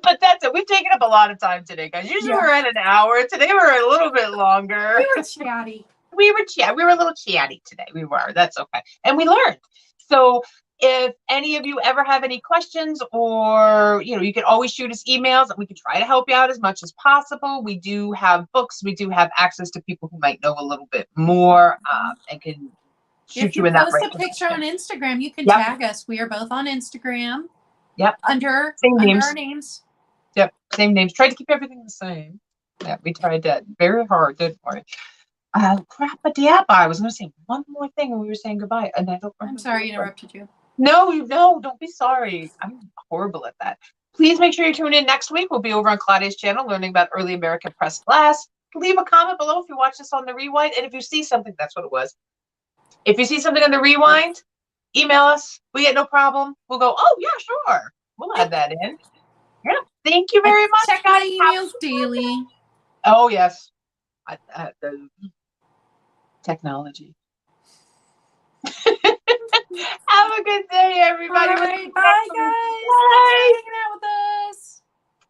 But that's it. We've taken up a lot of time today, guys. Usually we're at an hour. Today we're a little bit longer. We were chatty. We were a little chatty today. We were. That's okay. And we learned. So if any of you ever have any questions, or you can always shoot us emails and we can try to help you out as much as possible. We do have books. We do have access to people who might know a little bit more and can shoot you in that right. If you post a picture on Instagram, you can tag us. We are both on Instagram. Yep. Under our names. Yep. Same names. Tried to keep everything the same. Yeah, we tried that very hard, didn't we? Crap-a-diapa. I was going to say one more thing when we were saying goodbye, and I don't remember. I'm sorry I interrupted you. No, don't be sorry. I'm horrible at that. Please make sure you tune in next week. We'll be over on Claudia's channel learning about early American pressed glass. Leave a comment below if you watch this on the rewind, and if you see something, that's what it was. If you see something on the rewind, email us. We get no problem. We'll go, oh, yeah, sure. We'll add that in. Yeah. Thank you very much. Check my emails daily. Oh, yes. The technology. Have a good day, everybody. All right, bye, guys. Bye.